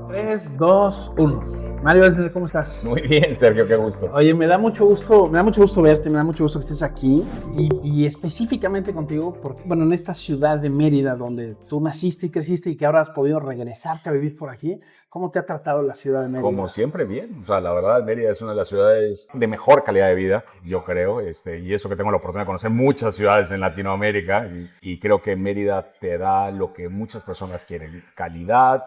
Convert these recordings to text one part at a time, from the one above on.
3, 2, 1. Mario Elsner, ¿cómo estás? Muy bien, Sergio, qué gusto. Oye, me da mucho gusto verte, me da mucho gusto que estés aquí y específicamente contigo, porque, bueno, en esta ciudad de Mérida, donde tú naciste y creciste y que ahora has podido regresarte a vivir por aquí, ¿cómo te ha tratado la ciudad de Mérida? Como siempre, bien. O sea, la verdad, Mérida es una de las ciudades de mejor calidad de vida, yo creo, y eso que tengo la oportunidad de conocer muchas ciudades en Latinoamérica, y creo que Mérida te da lo que muchas personas quieren: calidad,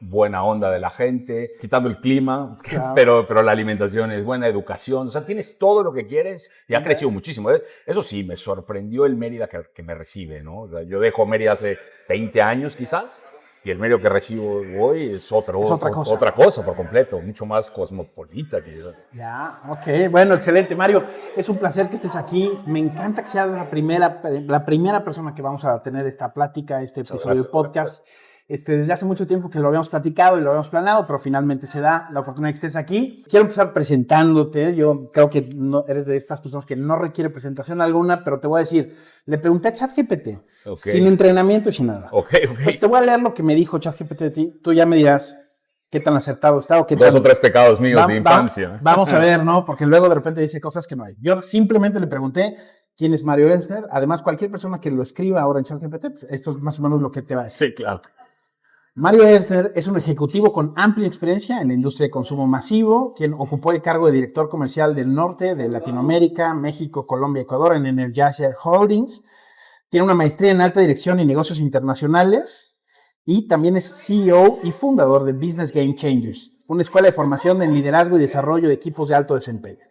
buena onda de la gente, quitando el clima, claro. pero la alimentación es buena, educación, o sea, tienes todo lo que quieres y ha crecido muchísimo. Eso sí, me sorprendió el Mérida que me recibe, ¿no? O sea, yo dejo Mérida hace 20 años quizás, y el Mérida que recibo hoy es otra cosa por completo, mucho más cosmopolita. Ya, ok, bueno, excelente. Mario, es un placer que estés aquí. Me encanta que seas la primera persona que vamos a tener esta plática, este episodio de podcast. Desde hace mucho tiempo que lo habíamos platicado y lo habíamos planeado, pero finalmente se da la oportunidad de que estés aquí. Quiero empezar presentándote. Yo creo que no, eres de estas personas que no requiere presentación alguna, pero te voy a decir, le pregunté a ChatGPT, sin entrenamiento y sin nada. Pues te voy a leer lo que me dijo ChatGPT de ti. Tú ya me dirás qué tan acertado está o qué tan... 2 o 3 pecados míos de infancia. Vamos a ver, ¿no? Porque luego de repente dice cosas que no hay. Yo simplemente le pregunté quién es Mario Elsner. Además, cualquier persona que lo escriba ahora en ChatGPT, pues esto es más o menos lo que te va a decir. Sí, claro. Mario Elsner es un ejecutivo con amplia experiencia en la industria de consumo masivo, quien ocupó el cargo de director comercial del norte de Latinoamérica, México, Colombia y Ecuador en Energizer Holdings. Tiene una maestría en alta dirección y negocios internacionales y también es CEO y fundador de Business Game Changers, una escuela de formación en liderazgo y desarrollo de equipos de alto desempeño.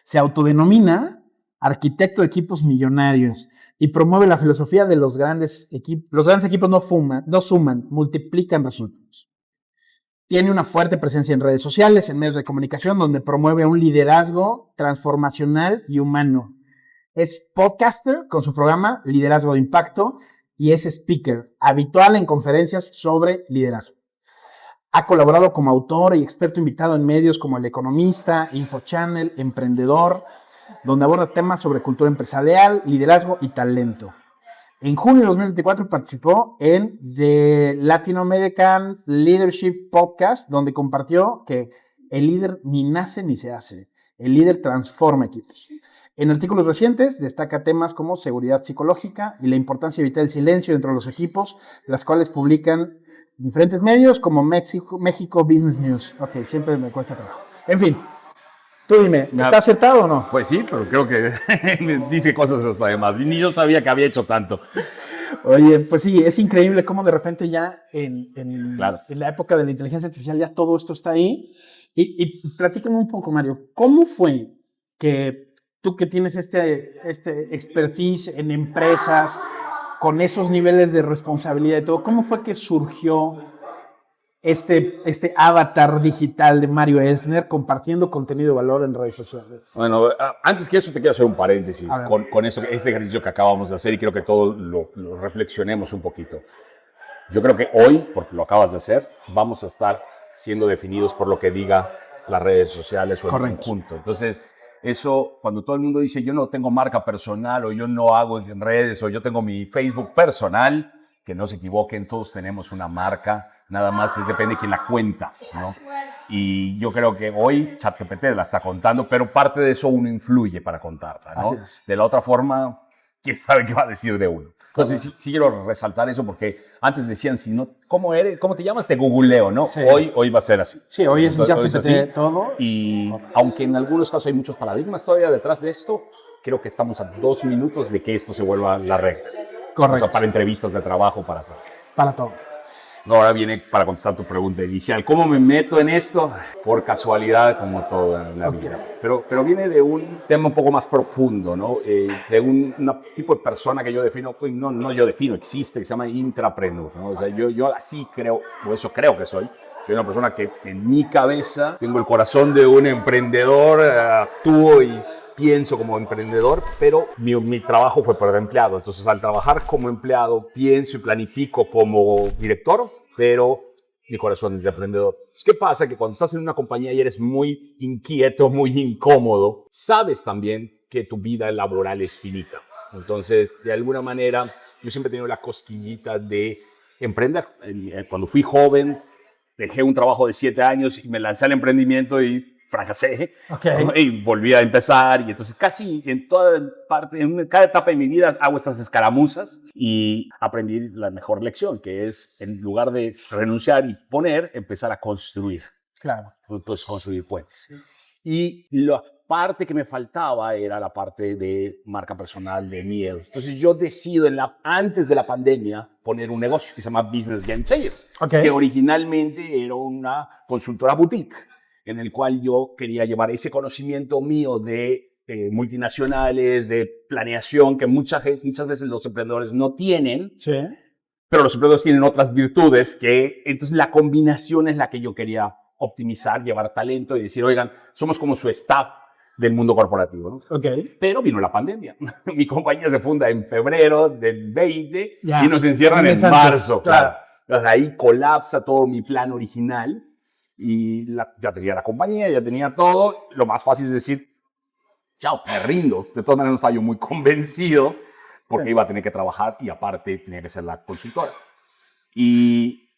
Se autodenomina arquitecto de equipos millonarios y promueve la filosofía de los grandes equipos. Los grandes equipos no suman, multiplican resultados. Tiene una fuerte presencia en redes sociales, en medios de comunicación, donde promueve un liderazgo transformacional y humano. Es podcaster con su programa Liderazgo de Impacto y es speaker, habitual en conferencias sobre liderazgo. Ha colaborado como autor y experto invitado en medios como El Economista, InfoChannel, Emprendedor, donde aborda temas sobre cultura empresarial, liderazgo y talento. En junio de 2024 participó en The Latin American Leadership Podcast, donde compartió que el líder ni nace ni se hace, el líder transforma equipos. En artículos recientes destaca temas como seguridad psicológica y la importancia de evitar el silencio dentro de los equipos, las cuales publican diferentes medios como México Business News. Ok, siempre me cuesta trabajo. En fin, tú dime, ¿está acertado o no? Pues sí, pero creo que dice cosas hasta de más. Y ni yo sabía que había hecho tanto. Oye, pues sí, es increíble cómo de repente ya en la época de la inteligencia artificial ya todo esto está ahí. Y platícame un poco, Mario, ¿cómo fue que tú que tienes este expertise en empresas, con esos niveles de responsabilidad y todo, cómo fue que surgió este avatar digital de Mario Elsner compartiendo contenido de valor en redes sociales? Bueno, antes que eso te quiero hacer un paréntesis con este ejercicio que acabamos de hacer, y quiero que todos lo reflexionemos un poquito. Yo creo que hoy, porque lo acabas de hacer, vamos a estar siendo definidos por lo que diga las redes sociales o el conjunto. Entonces, eso, cuando todo el mundo dice yo no tengo marca personal o yo no hago en redes o yo tengo mi Facebook personal, que no se equivoquen, todos tenemos una marca, nada más depende de quién la cuenta, ¿no? Y yo creo que hoy ChatGPT la está contando, pero parte de eso uno influye para contarla, ¿no? De la otra forma, quién sabe qué va a decir de uno. Entonces sí quiero resaltar eso, porque antes decían, si no, ¿cómo te llamas? Te googleo, ¿no? Sí. Hoy va a ser así. Sí, hoy es un ChatGPT todo. Y aunque en algunos casos hay muchos paradigmas todavía detrás de esto, creo que estamos a 2 minutos de que esto se vuelva la regla. Correcto. O sea, para entrevistas de trabajo, para todo. Para todo. Ahora viene para contestar tu pregunta inicial. ¿Cómo me meto en esto? Por casualidad, como todo en la vida. Pero viene de un tema un poco más profundo, ¿no? De un tipo de persona que yo defino, no yo defino, existe, que se llama intrapreneur, ¿no? O sea, yo así creo, o eso creo que soy. Soy una persona que en mi cabeza tengo el corazón de un emprendedor, actúo y pienso como emprendedor, pero mi trabajo fue para empleado. Entonces, al trabajar como empleado, pienso y planifico como director, pero mi corazón es de emprendedor. ¿Qué pasa? Que cuando estás en una compañía y eres muy inquieto, muy incómodo, sabes también que tu vida laboral es finita. Entonces, de alguna manera, yo siempre he tenido la cosquillita de emprender. Cuando fui joven, dejé un trabajo de 7 años y me lancé al emprendimiento y fracasé. Okay. Y volví a empezar. Y entonces casi en toda parte, en cada etapa de mi vida hago estas escaramuzas y aprendí la mejor lección, que es en lugar de renunciar y poner, empezar a construir. Claro. Pues construir puentes. Y la parte que me faltaba era la parte de marca personal de miel. Entonces yo decido antes de la pandemia poner un negocio que se llama Business Game Changers, que originalmente era una consultora boutique en el cual yo quería llevar ese conocimiento mío de multinacionales, de planeación, que muchas veces los emprendedores no tienen, pero los emprendedores tienen otras virtudes que entonces la combinación es la que yo quería optimizar, llevar talento y decir, oigan, somos como su staff del mundo corporativo, ¿no? Pero vino la pandemia. Mi compañía se funda en febrero del 20 y nos encierran en marzo. Claro. Entonces ahí colapsa todo mi plan original y ya tenía la compañía, ya tenía todo. Lo más fácil es decir, chao, me rindo. De todas maneras no estaba yo muy convencido porque iba a tener que trabajar y aparte tenía que ser la consultora. Y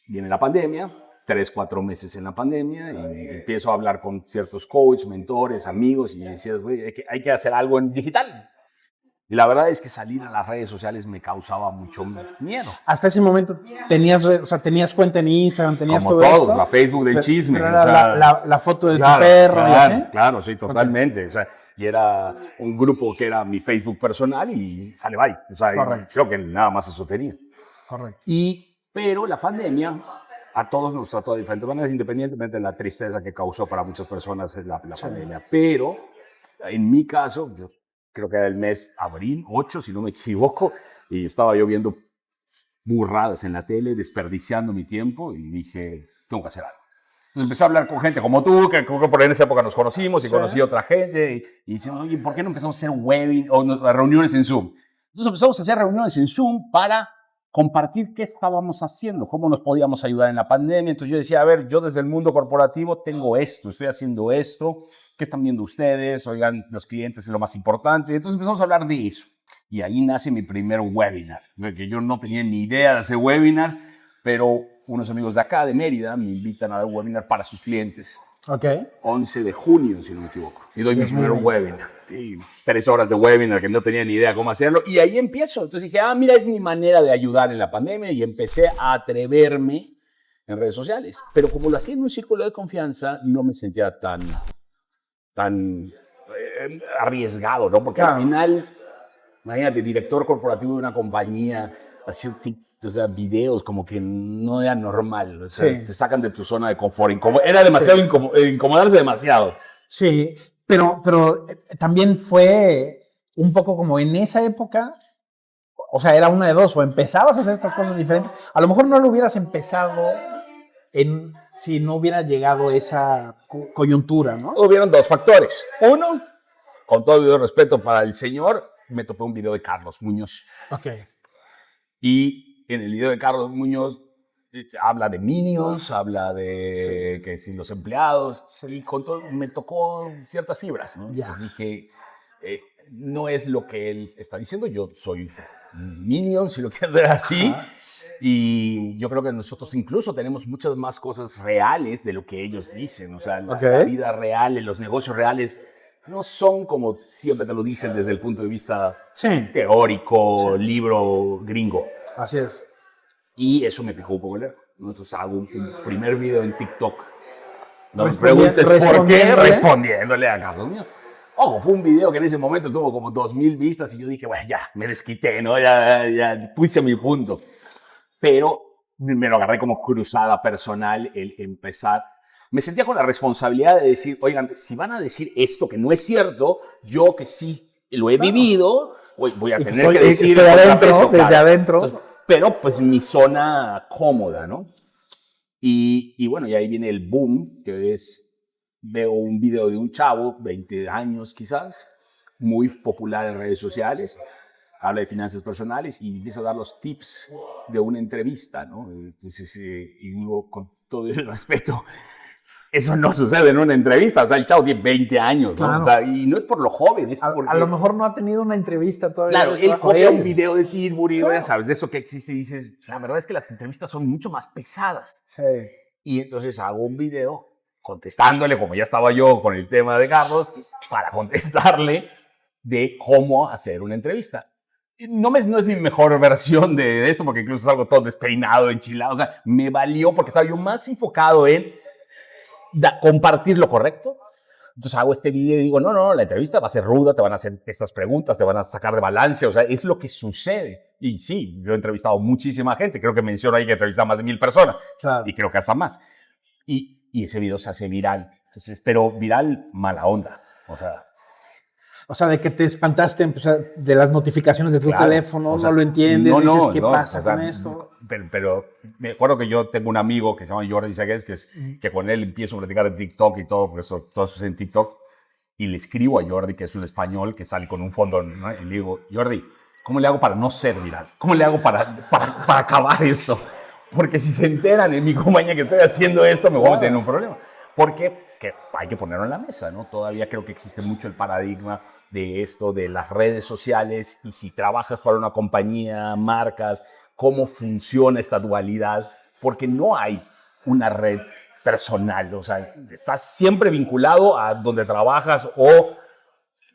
viene la pandemia. 3, 4 meses en la pandemia y empiezo a hablar con ciertos coaches, mentores, amigos y me decías, güey, hay que hacer algo en digital. Y la verdad es que salir a las redes sociales me causaba mucho miedo. Hasta ese momento tenías cuenta en Instagram, tenías como todo todos, esto. La Facebook del chisme. Pero era la foto de tu perro. Claro, sí, totalmente. O sea, y era un grupo que era mi Facebook personal y sale bye. O sea, creo que nada más eso tenía. Correcto. Pero la pandemia a todos nos trató de diferentes maneras, independientemente de la tristeza que causó para muchas personas la pandemia. Pero en mi caso, yo creo que era el mes abril, 8, si no me equivoco, y estaba yo viendo burradas en la tele, desperdiciando mi tiempo, y dije, tengo que hacer algo. Entonces empecé a hablar con gente como tú, que creo que por ahí en esa época nos conocimos, y conocí a otra gente, y decíamos, oye, ¿por qué no empezamos a hacer webinar o reuniones en Zoom? Entonces empezamos a hacer reuniones en Zoom para compartir qué estábamos haciendo, cómo nos podíamos ayudar en la pandemia. Entonces yo decía, a ver, yo desde el mundo corporativo tengo esto, estoy haciendo esto, ¿qué están viendo ustedes? Oigan, los clientes es lo más importante. Entonces empezamos a hablar de eso. Y ahí nace mi primer webinar, que yo no tenía ni idea de hacer webinars, pero unos amigos de acá, de Mérida, me invitan a dar un webinar para sus clientes. 11 de junio, si no me equivoco. Y doy mi primer webinar. Y 3 horas de webinar que no tenía ni idea cómo hacerlo. Y ahí empiezo. Entonces dije, mira, es mi manera de ayudar en la pandemia. Y empecé a atreverme en redes sociales. Pero como lo hacía en un círculo de confianza, no me sentía tan arriesgado, ¿no? Porque al final, imagínate, director corporativo de una compañía, haciendo videos como que no era normal. O sea, te sacan de tu zona de confort. Era demasiado incomodarse demasiado. Sí, pero también fue un poco como en esa época, o sea, era una de dos, o empezabas a hacer estas cosas diferentes, a lo mejor no lo hubieras empezado si no hubiera llegado esa coyuntura, ¿no? Hubieron 2 factores. Uno, con todo el respeto para el señor, me topé un video de Carlos Muñoz. Y en el video de Carlos Muñoz habla de Minions, habla de que si los empleados, y con todo me tocó ciertas fibras, ¿no? Entonces dije, no es lo que él está diciendo, yo soy Minions, si lo quieres ver así, y yo creo que nosotros incluso tenemos muchas más cosas reales de lo que ellos dicen, o sea, la vida real, los negocios reales, no son como siempre te lo dicen desde el punto de vista teórico, libro gringo. Así es. Y eso me picó un poco el ego. Entonces hago un primer video en TikTok. No me preguntes por qué, respondiéndole a Carlos Muñoz. Ojo, fue un video que en ese momento tuvo como 2,000 vistas y yo dije, bueno, ya, me desquité, ¿no? Ya puse mi punto. Pero me lo agarré como cruzada personal el empezar. Me sentía con la responsabilidad de decir, oigan, si van a decir esto que no es cierto, yo que sí lo he vivido, voy a tener que decir... Estoy adentro, desde adentro. Entonces, pero pues mi zona cómoda, ¿no? Y bueno, y ahí viene el boom, que es, veo un video de un chavo, 20 años quizás, muy popular en redes sociales, habla de finanzas personales y empieza a dar los tips de una entrevista, ¿no? Entonces, y digo, con todo el respeto, eso no sucede en una entrevista. O sea, el chavo tiene 20 años, ¿no? Claro. O sea, y no es por lo joven, es porque... A lo mejor no ha tenido una entrevista todavía. Claro, él copia un video de Tilbury, ¿sabes? De eso que existe y dices, la verdad es que las entrevistas son mucho más pesadas. Sí. Y entonces hago un video contestándole, como ya estaba yo con el tema de Carlos, para contestarle de cómo hacer una entrevista. No es mi mejor versión de esto, porque incluso salgo todo despeinado, enchilado. O sea, me valió porque estaba yo más enfocado en compartir lo correcto. Entonces hago este video y digo, no, la entrevista va a ser ruda, te van a hacer estas preguntas, te van a sacar de balance, o sea, es lo que sucede. Y sí, yo he entrevistado muchísima gente, creo que menciono ahí que he entrevistado más de 1000 personas, claro. Y creo que hasta más. Y ese video se hace viral, entonces, pero viral mala onda, o sea, de que te espantaste de las notificaciones de tu teléfono, no lo entiendes, dices, ¿qué pasa con esto? Pero me acuerdo que yo tengo un amigo que se llama Jordi Segués, que con él empiezo a platicar en TikTok y todo, por eso todo eso es en TikTok, y le escribo a Jordi, que es un español que sale con un fondo, ¿no? Y le digo, Jordi, ¿cómo le hago para no ser viral? ¿Cómo le hago para acabar esto? Porque si se enteran en mi compañía que estoy haciendo esto, me voy a meter en un problema. Porque hay que ponerlo en la mesa, ¿no? Todavía creo que existe mucho el paradigma de esto, de las redes sociales, y si trabajas para una compañía, marcas, cómo funciona esta dualidad, porque no hay una red personal, o sea, estás siempre vinculado a donde trabajas o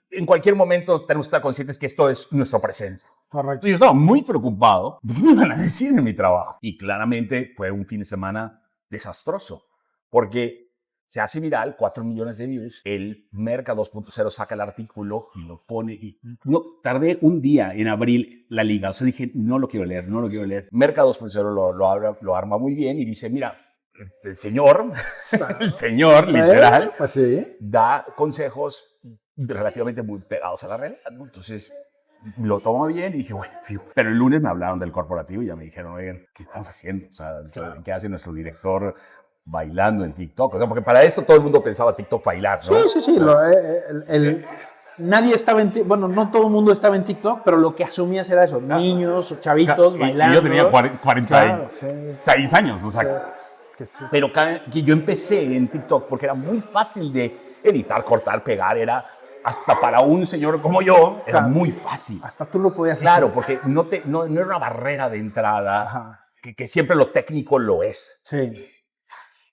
en cualquier momento tenemos que estar conscientes que esto es nuestro presente. Correcto. Yo estaba muy preocupado de qué me iban a decir en mi trabajo. Y claramente fue un fin de semana desastroso, porque se hace viral, 4 millones de views. El Merca 2.0 saca el artículo y lo pone. Y no, tardé un día en abrir la liga. O sea, dije, no lo quiero leer, no lo quiero leer. Merca 2.0 lo arma muy bien y dice, mira, el señor, el señor, literal, pues sí, da consejos relativamente muy pegados a la realidad, ¿no? Entonces lo tomo bien y dije, bueno, pero el lunes me hablaron del corporativo y ya me dijeron, oigan, ¿qué estás haciendo? O sea, ¿qué hace nuestro director bailando en TikTok? O sea, porque para esto todo el mundo pensaba TikTok bailar, ¿no? Sí. Nadie estaba en TikTok, bueno, no todo el mundo estaba en TikTok, pero lo que asumías era eso, niños, chavitos, bailando. Y yo tenía 46 años, o sea, pero que yo empecé en TikTok porque era muy fácil de editar, cortar, pegar, era hasta para un señor como yo, era muy fácil. Hasta tú lo podías hacer. Claro, porque no era una barrera de entrada, que siempre lo técnico lo es. Sí.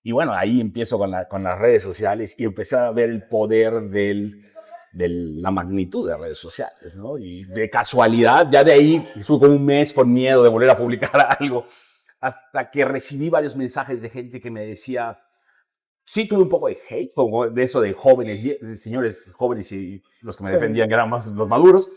Y bueno, ahí empiezo con las redes sociales y empecé a ver el poder de la magnitud de redes sociales, ¿no? Y de casualidad, ya de ahí estuve como un mes con miedo de volver a publicar algo, hasta que recibí varios mensajes de gente que me decía, sí tuve un poco de hate, como de eso de jóvenes, señores jóvenes y los que me defendían que eran más los maduros,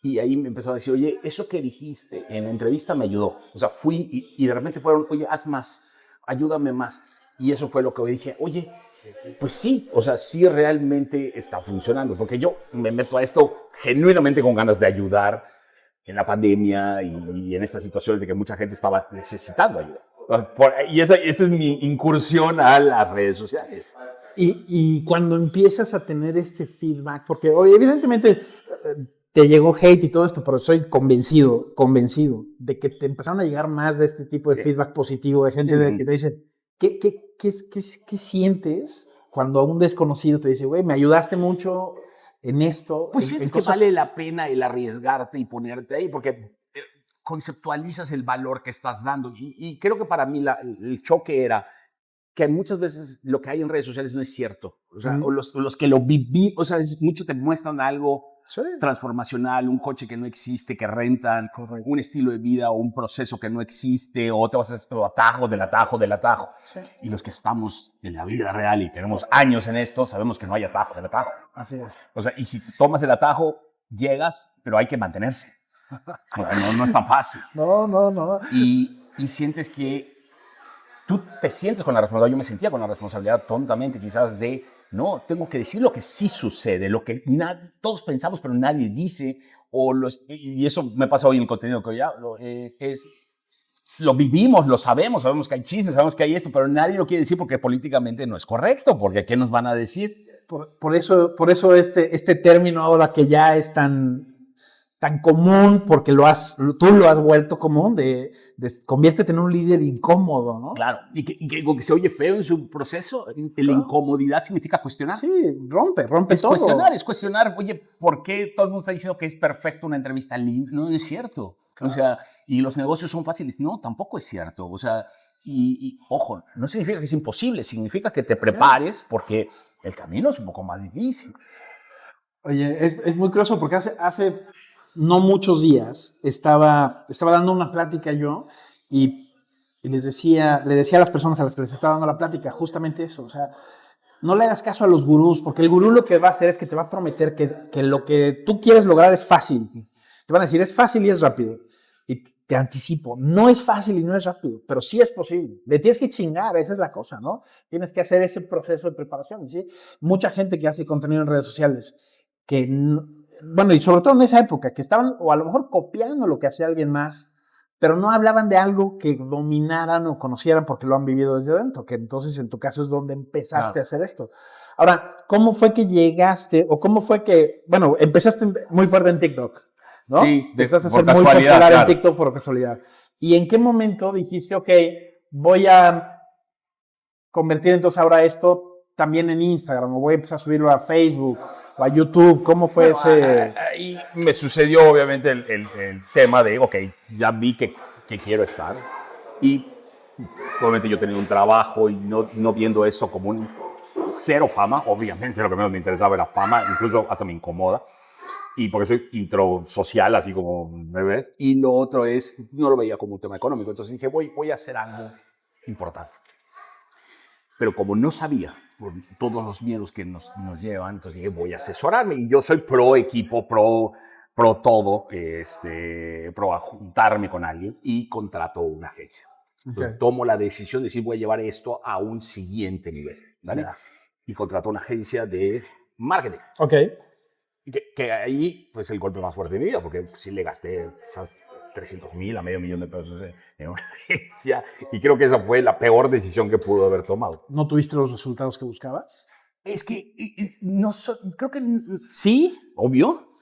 y ahí me empezó a decir, oye, eso que dijiste en la entrevista me ayudó, o sea, fui y de repente fueron, oye, haz más, ayúdame más, y eso fue lo que dije, oye, pues sí, o sea, sí realmente está funcionando, porque yo me meto a esto genuinamente con ganas de ayudar en la pandemia y en estas situaciones de que mucha gente estaba necesitando ayuda. Y esa es mi incursión a las redes sociales. Y cuando empiezas a tener este feedback, porque evidentemente te llegó hate y todo esto, pero soy convencido de que te empezaron a llegar más de este tipo de feedback positivo, de gente que te dice, ¿qué sientes cuando a un desconocido te dice, güey, me ayudaste mucho en esto? Pues sientes que vale la pena el arriesgarte y ponerte ahí, porque conceptualizas el valor que estás dando. Y creo que para mí el choque era que muchas veces lo que hay en redes sociales no es cierto. O sea, o los que lo viví, o sea, mucho te muestran algo transformacional, un coche que no existe, que rentan, un estilo de vida o un proceso que no existe, o te vas a hacer atajo del atajo del atajo. Sí. Y los que estamos en la vida real y tenemos años en esto, sabemos que no hay atajo del atajo. Así es. O sea, y si tomas el atajo, llegas, pero hay que mantenerse. No es tan fácil. No. Y sientes que tú te sientes con la responsabilidad. Yo me sentía con la responsabilidad tontamente quizás de, no, tengo que decir lo que sí sucede, lo que todos pensamos pero nadie dice. Y eso me pasa hoy en el contenido que ya lo vivimos, lo sabemos que hay chismes, sabemos que hay esto, pero nadie lo quiere decir porque políticamente no es correcto, porque ¿qué nos van a decir? Por eso este término ahora que ya es tan común, porque tú lo has vuelto común, de conviértete en un líder incómodo, ¿no? Claro, y que se oye feo en su proceso, la incomodidad significa cuestionar. Sí, rompe todo. Es cuestionar, oye, ¿por qué todo el mundo está diciendo que es perfecto una entrevista linda? No es cierto. Claro. O sea, y los negocios son fáciles. No, tampoco es cierto. O sea, ojo, no significa que es imposible, significa que te prepares porque el camino es un poco más difícil. Oye, es muy curioso porque hace no muchos días estaba dando una plática yo y le decía a las personas a las que les estaba dando la plática justamente eso, o sea, no le hagas caso a los gurús, porque el gurú lo que va a hacer es que te va a prometer que lo que tú quieres lograr es fácil. Te van a decir, es fácil y es rápido. Y te anticipo, no es fácil y no es rápido, pero sí es posible. Le tienes que chingar, esa es la cosa, ¿no? Tienes que hacer ese proceso de preparación, ¿sí? Mucha gente que hace contenido en redes sociales, bueno, y sobre todo en esa época, que estaban o a lo mejor copiando lo que hacía alguien más, pero no hablaban de algo que dominaran o conocieran porque lo han vivido desde dentro, que entonces en tu caso es donde empezaste a hacer esto. Ahora, ¿cómo fue que llegaste o cómo fue que, bueno, empezaste muy fuerte en TikTok, ¿no? Sí, empezaste a por ser muy casualidad, popular claro. en TikTok por casualidad. ¿Y en qué momento dijiste, ok, voy a convertir entonces ahora esto también en Instagram o voy a empezar a subirlo a Facebook o a YouTube? ¿Cómo fue ese...? Ahí me sucedió obviamente el tema de, ok, ya vi que quiero estar y obviamente yo tenía un trabajo y no viendo eso como un cero fama, obviamente lo que menos me interesaba era fama, incluso hasta me incomoda. Y porque soy introsocial, así como me ves. Y lo otro es, no lo veía como un tema económico. Entonces dije, voy a hacer algo importante. Pero como no sabía, por todos los miedos que nos llevan, entonces dije, voy a asesorarme. Y yo soy pro equipo, pro todo, pro a juntarme con alguien y contrato una agencia. Entonces tomo la decisión de decir, voy a llevar esto a un siguiente nivel. ¿Vale? Yeah. Y contrato una agencia de marketing. Ok. Que ahí, pues, el golpe más fuerte de mi vida, porque sí le gasté esas 300,000 a medio millón de pesos en una agencia, y creo que esa fue la peor decisión que pudo haber tomado. ¿No tuviste los resultados que buscabas? Es que no creo que sí, obvio,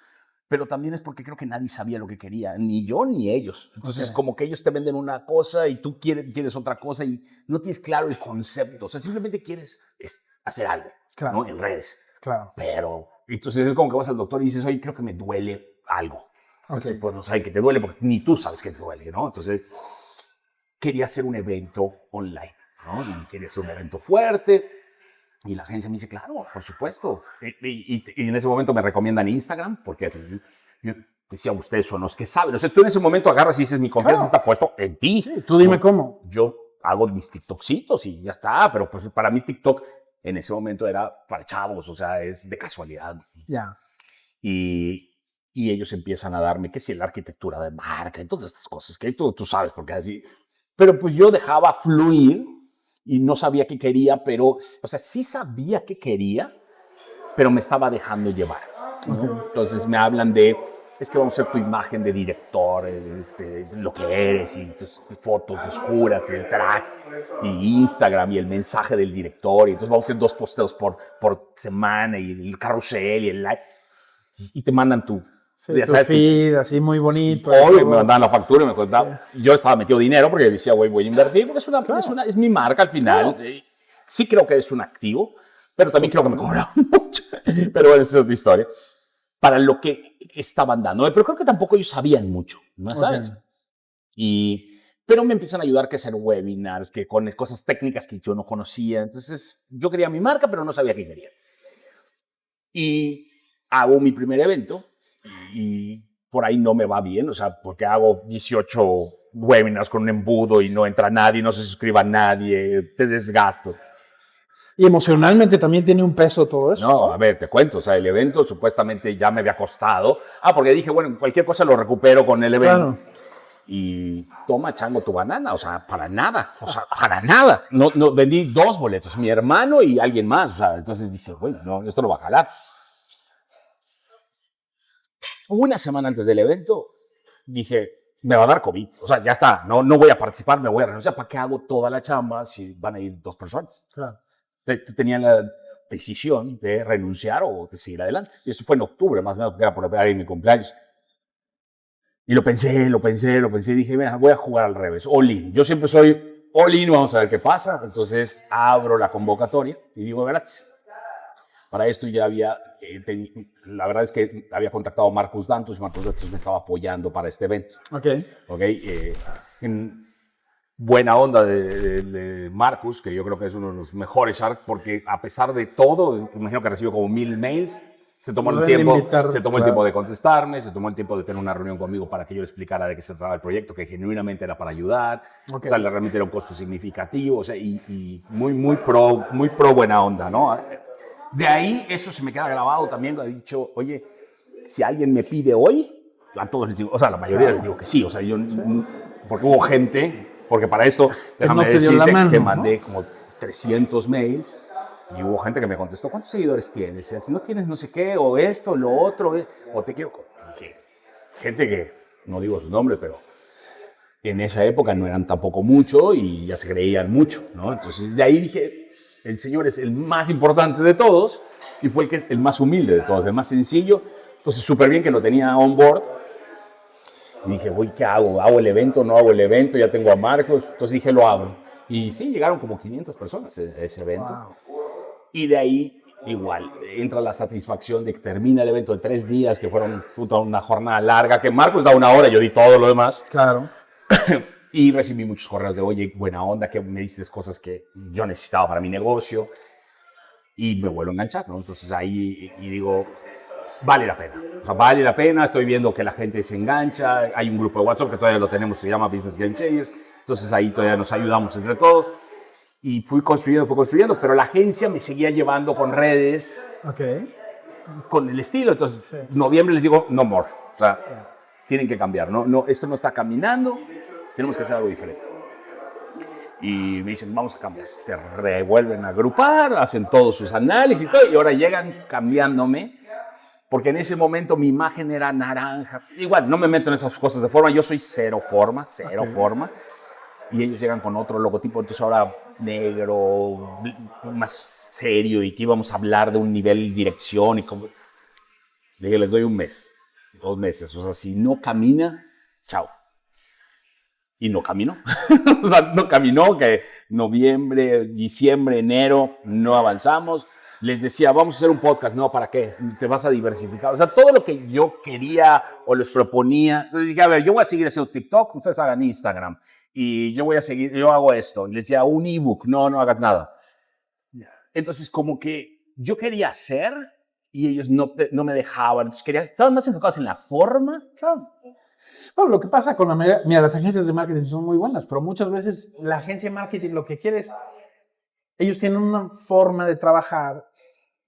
pero también es porque creo que nadie sabía lo que quería, ni yo ni ellos. Entonces, como que ellos te venden una cosa y tú quieres otra cosa y no tienes claro el concepto. O sea, simplemente quieres hacer algo, claro, ¿no? En redes. Claro. Pero, entonces es como que vas al doctor y dices, oye, creo que me duele algo. Okay. Entonces, pues no saben que te duele porque ni tú sabes que te duele, ¿no? Entonces, quería hacer un evento online, ¿no? Y quería hacer un evento fuerte. Y la agencia me dice, claro, por supuesto. Y en ese momento me recomiendan Instagram porque yo decía, ustedes son los que saben. O sea, tú en ese momento agarras y dices, mi confianza está puesto en ti. Sí, tú dime cómo. Yo hago mis TikToksitos y ya está, pero pues para mí TikTok en ese momento era para chavos, o sea, es de casualidad. Ya. Y ellos empiezan a darme, que si la arquitectura de marca y todas estas cosas, que tú sabes, porque así... Pero pues yo dejaba fluir y no sabía qué quería, pero, o sea, sí sabía qué quería, pero me estaba dejando llevar, ¿no? Okay. Entonces me hablan de, es que vamos a hacer tu imagen de director, lo que eres, y tus fotos oscuras, y el traje, y Instagram, y el mensaje del director, y entonces vamos a hacer 2 posteos por semana, y el carrusel, y el live, y te mandan tu... Sí, ya sabes, feed, así muy bonito. Hoy me mandaban la factura y me contaban. Sí. Yo estaba metido dinero porque decía, voy a invertir, porque es mi marca al final. Claro. Sí creo que es un activo, pero también creo que me cobraban mucho. Pero bueno, esa es otra historia. Para lo que estaban dando. Pero creo que tampoco ellos sabían mucho, ¿no sabes? Okay. Pero me empiezan a ayudar que hacer webinars, que con cosas técnicas que yo no conocía. Entonces, yo quería mi marca, pero no sabía qué quería. Y hago mi primer evento. Y por ahí no me va bien, o sea, porque hago 18 webinars con un embudo y no entra nadie, no se suscriba nadie, te desgasto. Y emocionalmente también tiene un peso todo eso. No, a ver, te cuento, o sea, el evento supuestamente ya me había costado. Porque dije, bueno, cualquier cosa lo recupero con el evento. Claro. Y toma, chango, tu banana, o sea, para nada, No, vendí 2 boletos, mi hermano y alguien más, o sea, entonces dije, bueno, no, esto lo va a jalar. Una semana antes del evento, dije, me va a dar COVID. O sea, ya está, no voy a participar, me voy a renunciar. ¿Para qué hago toda la chamba si van a ir 2 personas? Claro. Entonces, tenía la decisión de renunciar o de seguir adelante. Y eso fue en octubre, más o menos, porque era por ahí mi cumpleaños. Y lo pensé. Y dije, mira, voy a jugar al revés, all in. Yo siempre soy all in, vamos a ver qué pasa. Entonces, abro la convocatoria y digo, gratis. Para esto ya había, la verdad es que había contactado a Marcus Dantus y Marcus Dantus me estaba apoyando para este evento. Ok. buena onda de Marcus, que yo creo que es uno de los mejores Shark, porque a pesar de todo, imagino que recibió como 1000 mails, se tomó el tiempo de contestarme, se tomó el tiempo de tener una reunión conmigo para que yo le explicara de qué se trataba el proyecto, que genuinamente era para ayudar, o sea, realmente era un costo significativo, o sea, y muy pro buena onda, ¿no? De ahí eso se me queda grabado también, cuando he dicho, oye, si alguien me pide hoy, a todos les digo, o sea, a la mayoría les digo que sí, o sea, yo, porque hubo gente, porque para esto, déjame decirte que mandé como 300 mails, y hubo gente que me contestó, ¿cuántos seguidores tienes? Si no tienes no sé qué, o esto, lo otro, o te quiero... Gente que, no digo sus nombres, pero en esa época no eran tampoco mucho y ya se creían mucho, ¿no? Entonces de ahí dije, el Señor es el más importante de todos y fue el más humilde de todos, el más sencillo. Entonces súper bien que lo tenía on board. Y dije, uy, ¿qué hago? ¿Hago el evento? ¿No hago el evento? Ya tengo a Marcos. Entonces dije, lo hago. Y sí, llegaron como 500 personas a ese evento. Wow. Y de ahí, igual, entra la satisfacción de que termina el evento de 3 días, que fueron una jornada larga, que Marcos da 1 hora, yo di todo lo demás. Claro. Y recibí muchos correos de, oye, buena onda, que me dices cosas que yo necesitaba para mi negocio. Y me vuelvo a enganchar, ¿no? Entonces ahí, y digo, vale la pena. O sea, vale la pena, estoy viendo que la gente se engancha. Hay un grupo de WhatsApp que todavía lo tenemos, se llama Business Game Changers. Entonces ahí todavía nos ayudamos entre todos. Y fui construyendo, pero la agencia me seguía llevando con redes, con el estilo. Entonces, en noviembre les digo, no more. O sea, tienen que cambiar. Esto no está caminando, tenemos que hacer algo diferente. Y me dicen, vamos a cambiar. Se revuelven a agrupar, hacen todos sus análisis y todo, y ahora llegan cambiándome, porque en ese momento mi imagen era naranja. Igual, no me meto en esas cosas de forma, yo soy cero forma. Y ellos llegan con otro logotipo, entonces ahora negro, más serio, y que íbamos a hablar de un nivel dirección. Y como... Le dije, les doy 1 mes, 2 meses, o sea, si no camina, chao. Y no caminó. O sea, no caminó, que noviembre, diciembre, enero, no avanzamos. Les decía, vamos a hacer un podcast, ¿no? ¿Para qué? Te vas a diversificar. O sea, todo lo que yo quería o les proponía. Entonces dije, a ver, yo voy a seguir haciendo TikTok, ustedes hagan Instagram. Y yo voy a seguir, yo hago esto. Y les decía, un ebook, no hagas nada. Entonces, como que yo quería hacer y ellos no me dejaban. Entonces, estaban más enfocados en la forma. Claro. Bueno, lo que pasa con mira, las agencias de marketing son muy buenas, pero muchas veces la agencia de marketing lo que quiere es, ellos tienen una forma de trabajar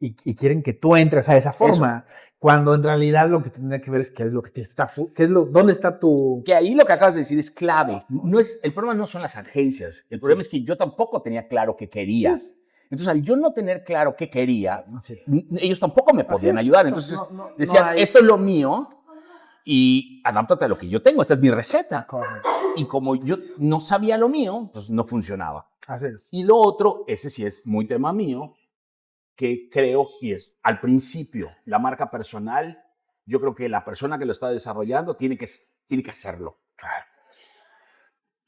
y quieren que tú entres a esa forma, cuando en realidad lo que tendría que ver es qué es lo que te está, dónde está tu... Que ahí lo que acabas de decir es clave. El problema no son las agencias, el problema es que yo tampoco tenía claro qué quería. Sí. Entonces, al yo no tener claro qué quería, ellos tampoco me podían ayudar. Entonces, decían, esto es lo mío, y adáptate a lo que yo tengo, esta es mi receta. Correcto. Y como yo no sabía lo mío, pues no funcionaba. Así es. Y lo otro, ese sí es muy tema mío, que creo, y es al principio, la marca personal, yo creo que la persona que lo está desarrollando tiene que hacerlo. Claro.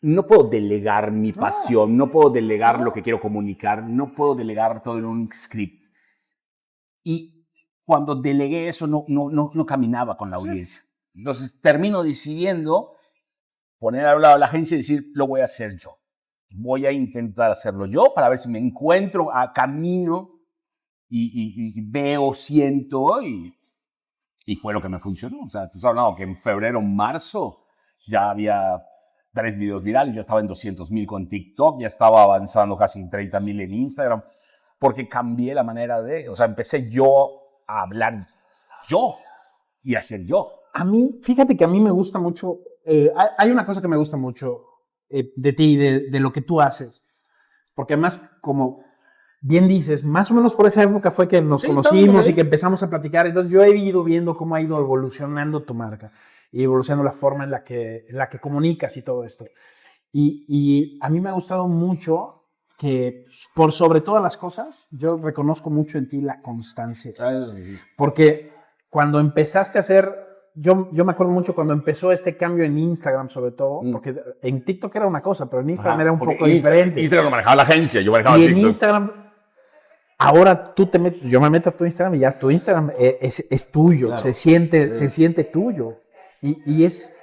No puedo delegar mi pasión, no puedo delegar lo que quiero comunicar, no puedo delegar todo en un script. Y cuando delegué eso, no caminaba con la audiencia. Entonces termino decidiendo poner a un lado a la agencia y decir, lo voy a hacer yo. Voy a intentar hacerlo yo para ver si me encuentro a camino y veo, siento, y fue lo que me funcionó. O sea, te estoy hablando que en febrero, marzo, ya había 3 videos virales, ya estaba en 200,000 con TikTok, ya estaba avanzando casi en 30,000 en Instagram, porque cambié la manera o sea, empecé yo a hablar yo y a hacer yo. A mí, fíjate que a mí me gusta mucho, hay una cosa que me gusta mucho de ti, de lo que tú haces, porque además, como bien dices, más o menos por esa época fue que nos conocimos y que empezamos a platicar, entonces yo he ido viendo cómo ha ido evolucionando tu marca y evolucionando la forma en la que comunicas y todo esto. Y a mí me ha gustado mucho que, por sobre todas las cosas, yo reconozco mucho en ti la constancia, porque cuando empezaste a hacer... Yo me acuerdo mucho cuando empezó este cambio en Instagram, sobre todo, porque en TikTok era una cosa, pero en Instagram era un poco diferente. Instagram lo manejaba la agencia, yo manejaba TikTok. Y en Instagram, ahora tú te metes, yo me meto a tu Instagram y ya tu Instagram es tuyo, claro, se siente tuyo. Y es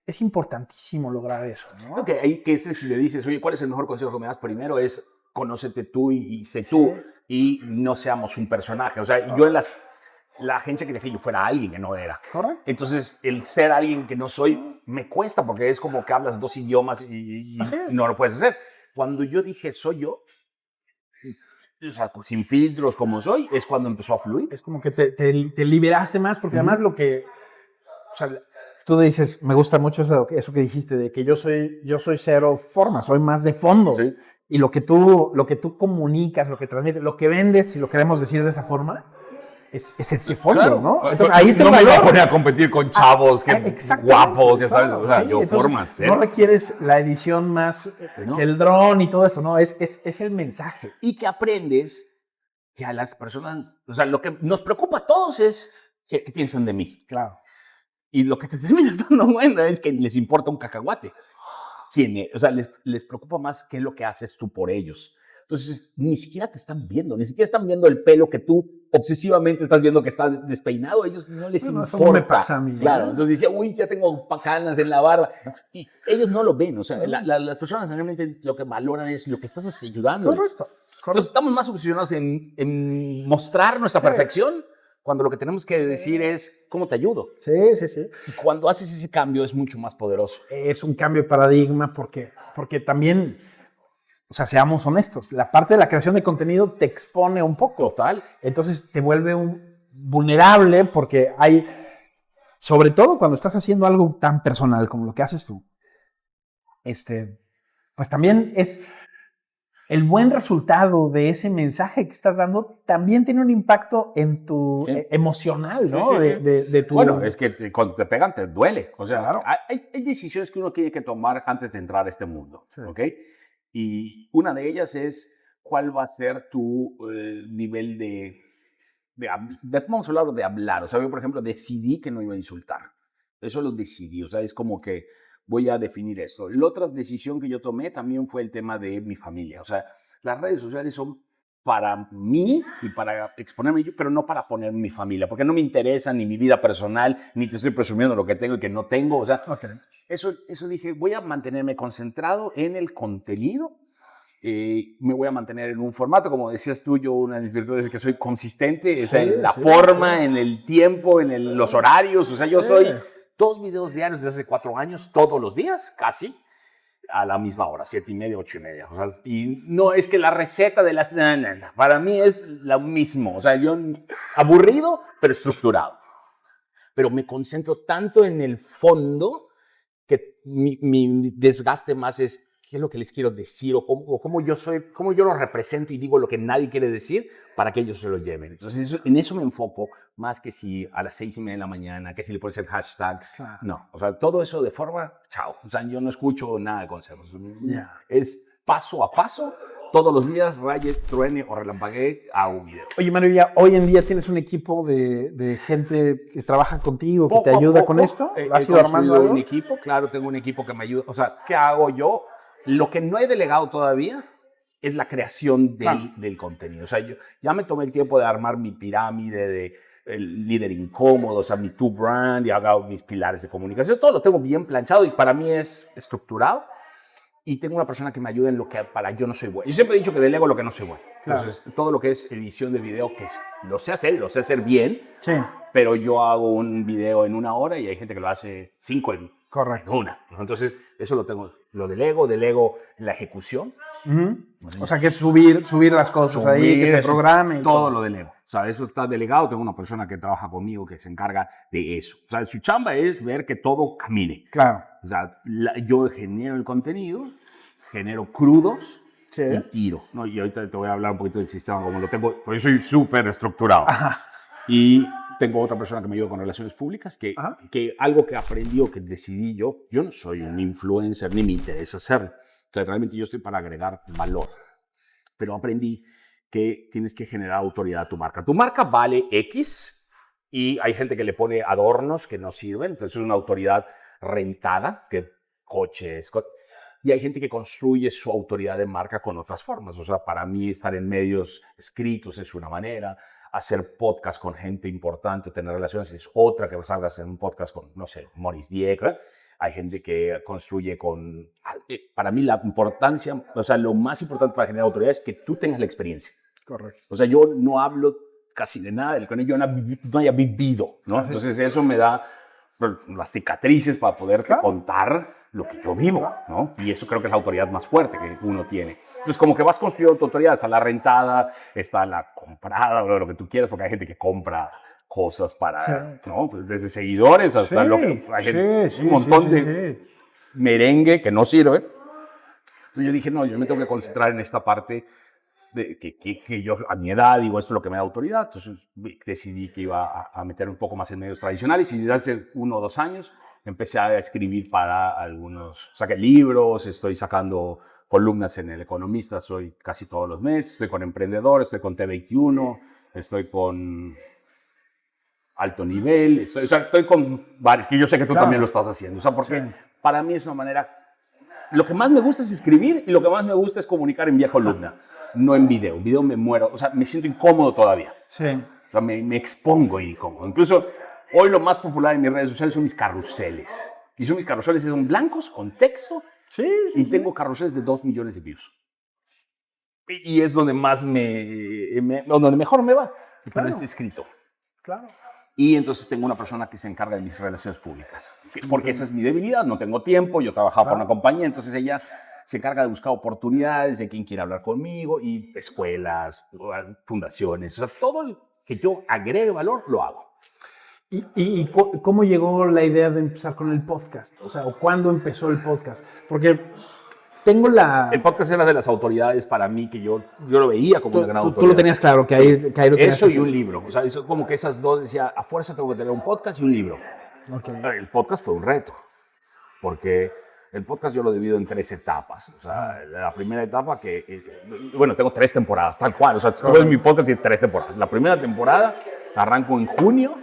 es importantísimo lograr eso, ¿no? Creo que ahí que ese, si le dices, oye, ¿cuál es el mejor consejo que me das? Primero es conócete tú y sé tú, y no seamos un personaje. O sea, yo en la agencia quería que yo fuera alguien que no era. Correcto. Entonces, el ser alguien que no soy me cuesta porque es como que hablas 2 idiomas y no lo puedes hacer. Cuando yo dije soy yo, o sea, sin filtros como soy, es cuando empezó a fluir. Es como que te liberaste más, porque además lo que, o sea, tú dices, me gusta mucho eso que dijiste, de que yo soy cero forma, soy más de fondo. Sí. Y lo que tú comunicas, lo que transmites, lo que vendes, si lo queremos decir de esa forma, es ese fondo, Claro. ¿no? Entonces, ahí está no el me iba a valor. poner a competir con chavos que Exactamente, guapos, ya sabes. claro, O sea, sí. yo Entonces, forma cero. no requieres la edición más ¿no? que el dron y todo esto, no, es el mensaje. Y que aprendes que a las personas, o sea, lo que nos preocupa a todos es qué piensan de mí. Claro. Y lo que te terminas dando cuenta es que les importa un cacahuate. O sea, les preocupa más qué es lo que haces tú por ellos. Entonces, ni siquiera te están viendo, ni siquiera están viendo el pelo que tú obsesivamente estás viendo que está despeinado. A ellos no les importa. Eso no me pasa a mí. Claro, entonces decía, uy, ya tengo canas en la barba. Y ellos no lo ven. O sea, las personas realmente lo que valoran es lo que estás ayudando. Correcto. Entonces, estamos más obsesionados en mostrar nuestra perfección, cuando lo que tenemos que decir es cómo te ayudo. Sí. Y cuando haces ese cambio es mucho más poderoso. Es un cambio de paradigma porque también, o sea, seamos honestos, la parte de la creación de contenido te expone un poco. Total. Entonces te vuelve vulnerable porque hay, sobre todo cuando estás haciendo algo tan personal como lo que haces tú, pues también es el buen resultado de ese mensaje que estás dando también tiene un impacto en tu emocional, ¿no? Sí. De tu... Bueno, es que cuando te pegan te duele. O sea, Claro. hay decisiones que uno tiene que tomar antes de entrar a este mundo, Sí. ¿ok? Y una de ellas es cuál va a ser tu nivel vamos a hablar de hablar. O sea, yo, por ejemplo, decidí que no iba a insultar. Eso lo decidí. O sea, es como que voy a definir esto. La otra decisión que yo tomé también fue el tema de mi familia. O sea, las redes sociales son para mí y para exponerme yo, pero no para poner mi familia, porque no me interesa ni mi vida personal, ni te estoy presumiendo lo que tengo y que no tengo. O sea, eso dije, voy a mantenerme concentrado en el contenido. Me voy a mantener en un formato, como decías tú, yo una de mis virtudes es que soy consistente, o sea, en la forma, en el tiempo, en los horarios. O sea, yo soy 2 videos diarios desde hace 4 años, todos los días, casi, a la misma hora, 7:30, 8:30. O sea, y no es que la receta de las... No. Para mí es lo mismo. O sea, yo aburrido, pero estructurado. Pero me concentro tanto en el fondo que mi desgaste más es qué es lo que les quiero decir o cómo yo lo represento y digo lo que nadie quiere decir para que ellos se lo lleven. Entonces, en eso me enfoco más que si a las 6:30 de la mañana, que si le pones el hashtag. Claro. No, o sea, todo eso de forma, chao. O sea, yo no escucho nada de consejos. Es paso a paso. Todos los días, raye, truene o relampaguee, hago un video. Oye, Mario, ya hoy en día tienes un equipo de gente que trabaja contigo, que te ayuda con esto. ¿Has ido armando un equipo? Claro, tengo un equipo que me ayuda. O sea, ¿qué hago yo? Lo que no he delegado todavía es la creación del contenido. O sea, yo ya me tomé el tiempo de armar mi pirámide de el líder incómodo, o sea, mi two brand, y hago mis pilares de comunicación. Todo lo tengo bien planchado y para mí es estructurado. Y tengo una persona que me ayuda en lo que para yo no soy bueno. Yo siempre he dicho que delego lo que no soy bueno. Entonces, todo lo que es edición de video, que lo sé hacer bien, pero yo hago un video en 1 hora y hay gente que lo hace 5 en una. Entonces, eso lo delego en la ejecución. O sea, que es subir las cosas ahí, que se programe. Todo lo delego. O sea, eso está delegado. Tengo una persona que trabaja conmigo que se encarga de eso. O sea, su chamba es ver que todo camine. Claro. O sea, yo genero el contenido, genero crudos y tiro. ¿No? Y ahorita te voy a hablar un poquito del sistema como lo tengo, porque yo soy súper estructurado. Y tengo otra persona que me ayuda con relaciones públicas, que algo que aprendí o que decidí yo no soy un influencer ni me interesa hacerlo. O sea, realmente yo estoy para agregar valor. Pero aprendí que tienes que generar autoridad a tu marca. Tu marca vale X y hay gente que le pone adornos que no sirven. Entonces es una autoridad rentada, que coches. Y hay gente que construye su autoridad de marca con otras formas. O sea, para mí estar en medios escritos es una manera, hacer podcast con gente importante, tener relaciones es otra, que salgas en un podcast con, no sé, Maurice Dieck. hay gente que construye con... Para mí la importancia, o sea, lo más importante para generar autoridad es que tú tengas la experiencia. Correcto. O sea, yo no hablo casi de nada del que yo no haya vivido, ¿no? Entonces eso me da las cicatrices para poderte contar lo que yo vivo, ¿no? Y eso creo que es la autoridad más fuerte que uno tiene. Entonces, como que vas construyendo tu autoridad, está la rentada, está la comprada, lo que tú quieras, porque hay gente que compra cosas para, ¿no? Pues desde seguidores hasta lo que hay gente, un montón de merengue que no sirve. Entonces yo dije, no, yo me tengo que concentrar en esta parte de que yo a mi edad digo, esto es lo que me da autoridad. Entonces decidí que iba a meter un poco más en medios tradicionales y desde hace 1 o 2 años empecé a escribir para algunos, saqué libros, estoy sacando columnas en El Economista, soy casi todos los meses, estoy con Emprendedor, estoy con T21, estoy con Alto Nivel, estoy con varios, que yo sé que tú también lo estás haciendo, o sea, porque para mí es una manera, lo que más me gusta es escribir y lo que más me gusta es comunicar en vía columna, no en video. En video me muero, o sea, me siento incómodo todavía. Sí. O sea, me expongo incómodo. Incluso hoy lo más popular en mis redes sociales son mis carruseles. Y son mis carruseles, son blancos, con texto, y tengo carruseles de 2 millones de views. Y es donde más donde mejor me va, pero es escrito. Claro. Y entonces tengo una persona que se encarga de mis relaciones públicas, porque esa es mi debilidad, no tengo tiempo, yo trabajaba para una compañía, entonces ella se encarga de buscar oportunidades, de quién quiere hablar conmigo, y escuelas, fundaciones, o sea, todo el que yo agregue valor, lo hago. ¿Y cómo llegó la idea de empezar con el podcast? O sea, ¿o cuándo empezó el podcast? Porque tengo El podcast era de las autoridades para mí, que yo lo veía como una gran autoridad. Tú lo tenías claro, que ahí lo tenías. Eso y un libro. O sea, eso como que esas dos, decía, a fuerza tengo que tener un podcast y un libro. Okay. El podcast fue un reto, porque el podcast yo lo divido en 3 etapas. O sea, la primera etapa bueno, tengo 3 temporadas, tal cual. O sea, tú ves mi podcast y 3 temporadas. La primera temporada arranco en junio.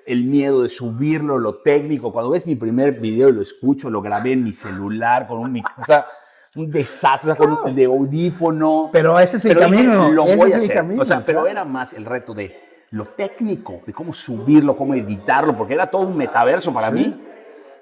El miedo de subirlo, lo técnico. Cuando ves mi primer video y lo escucho, lo grabé en mi celular con un micrófono. O sea, un desastre, con de audífono. Pero ese es el camino. Dije, lo ese voy es a el hacer. camino. O sea, pero era más el reto de lo técnico, de cómo subirlo, cómo editarlo, porque era todo un metaverso para mí.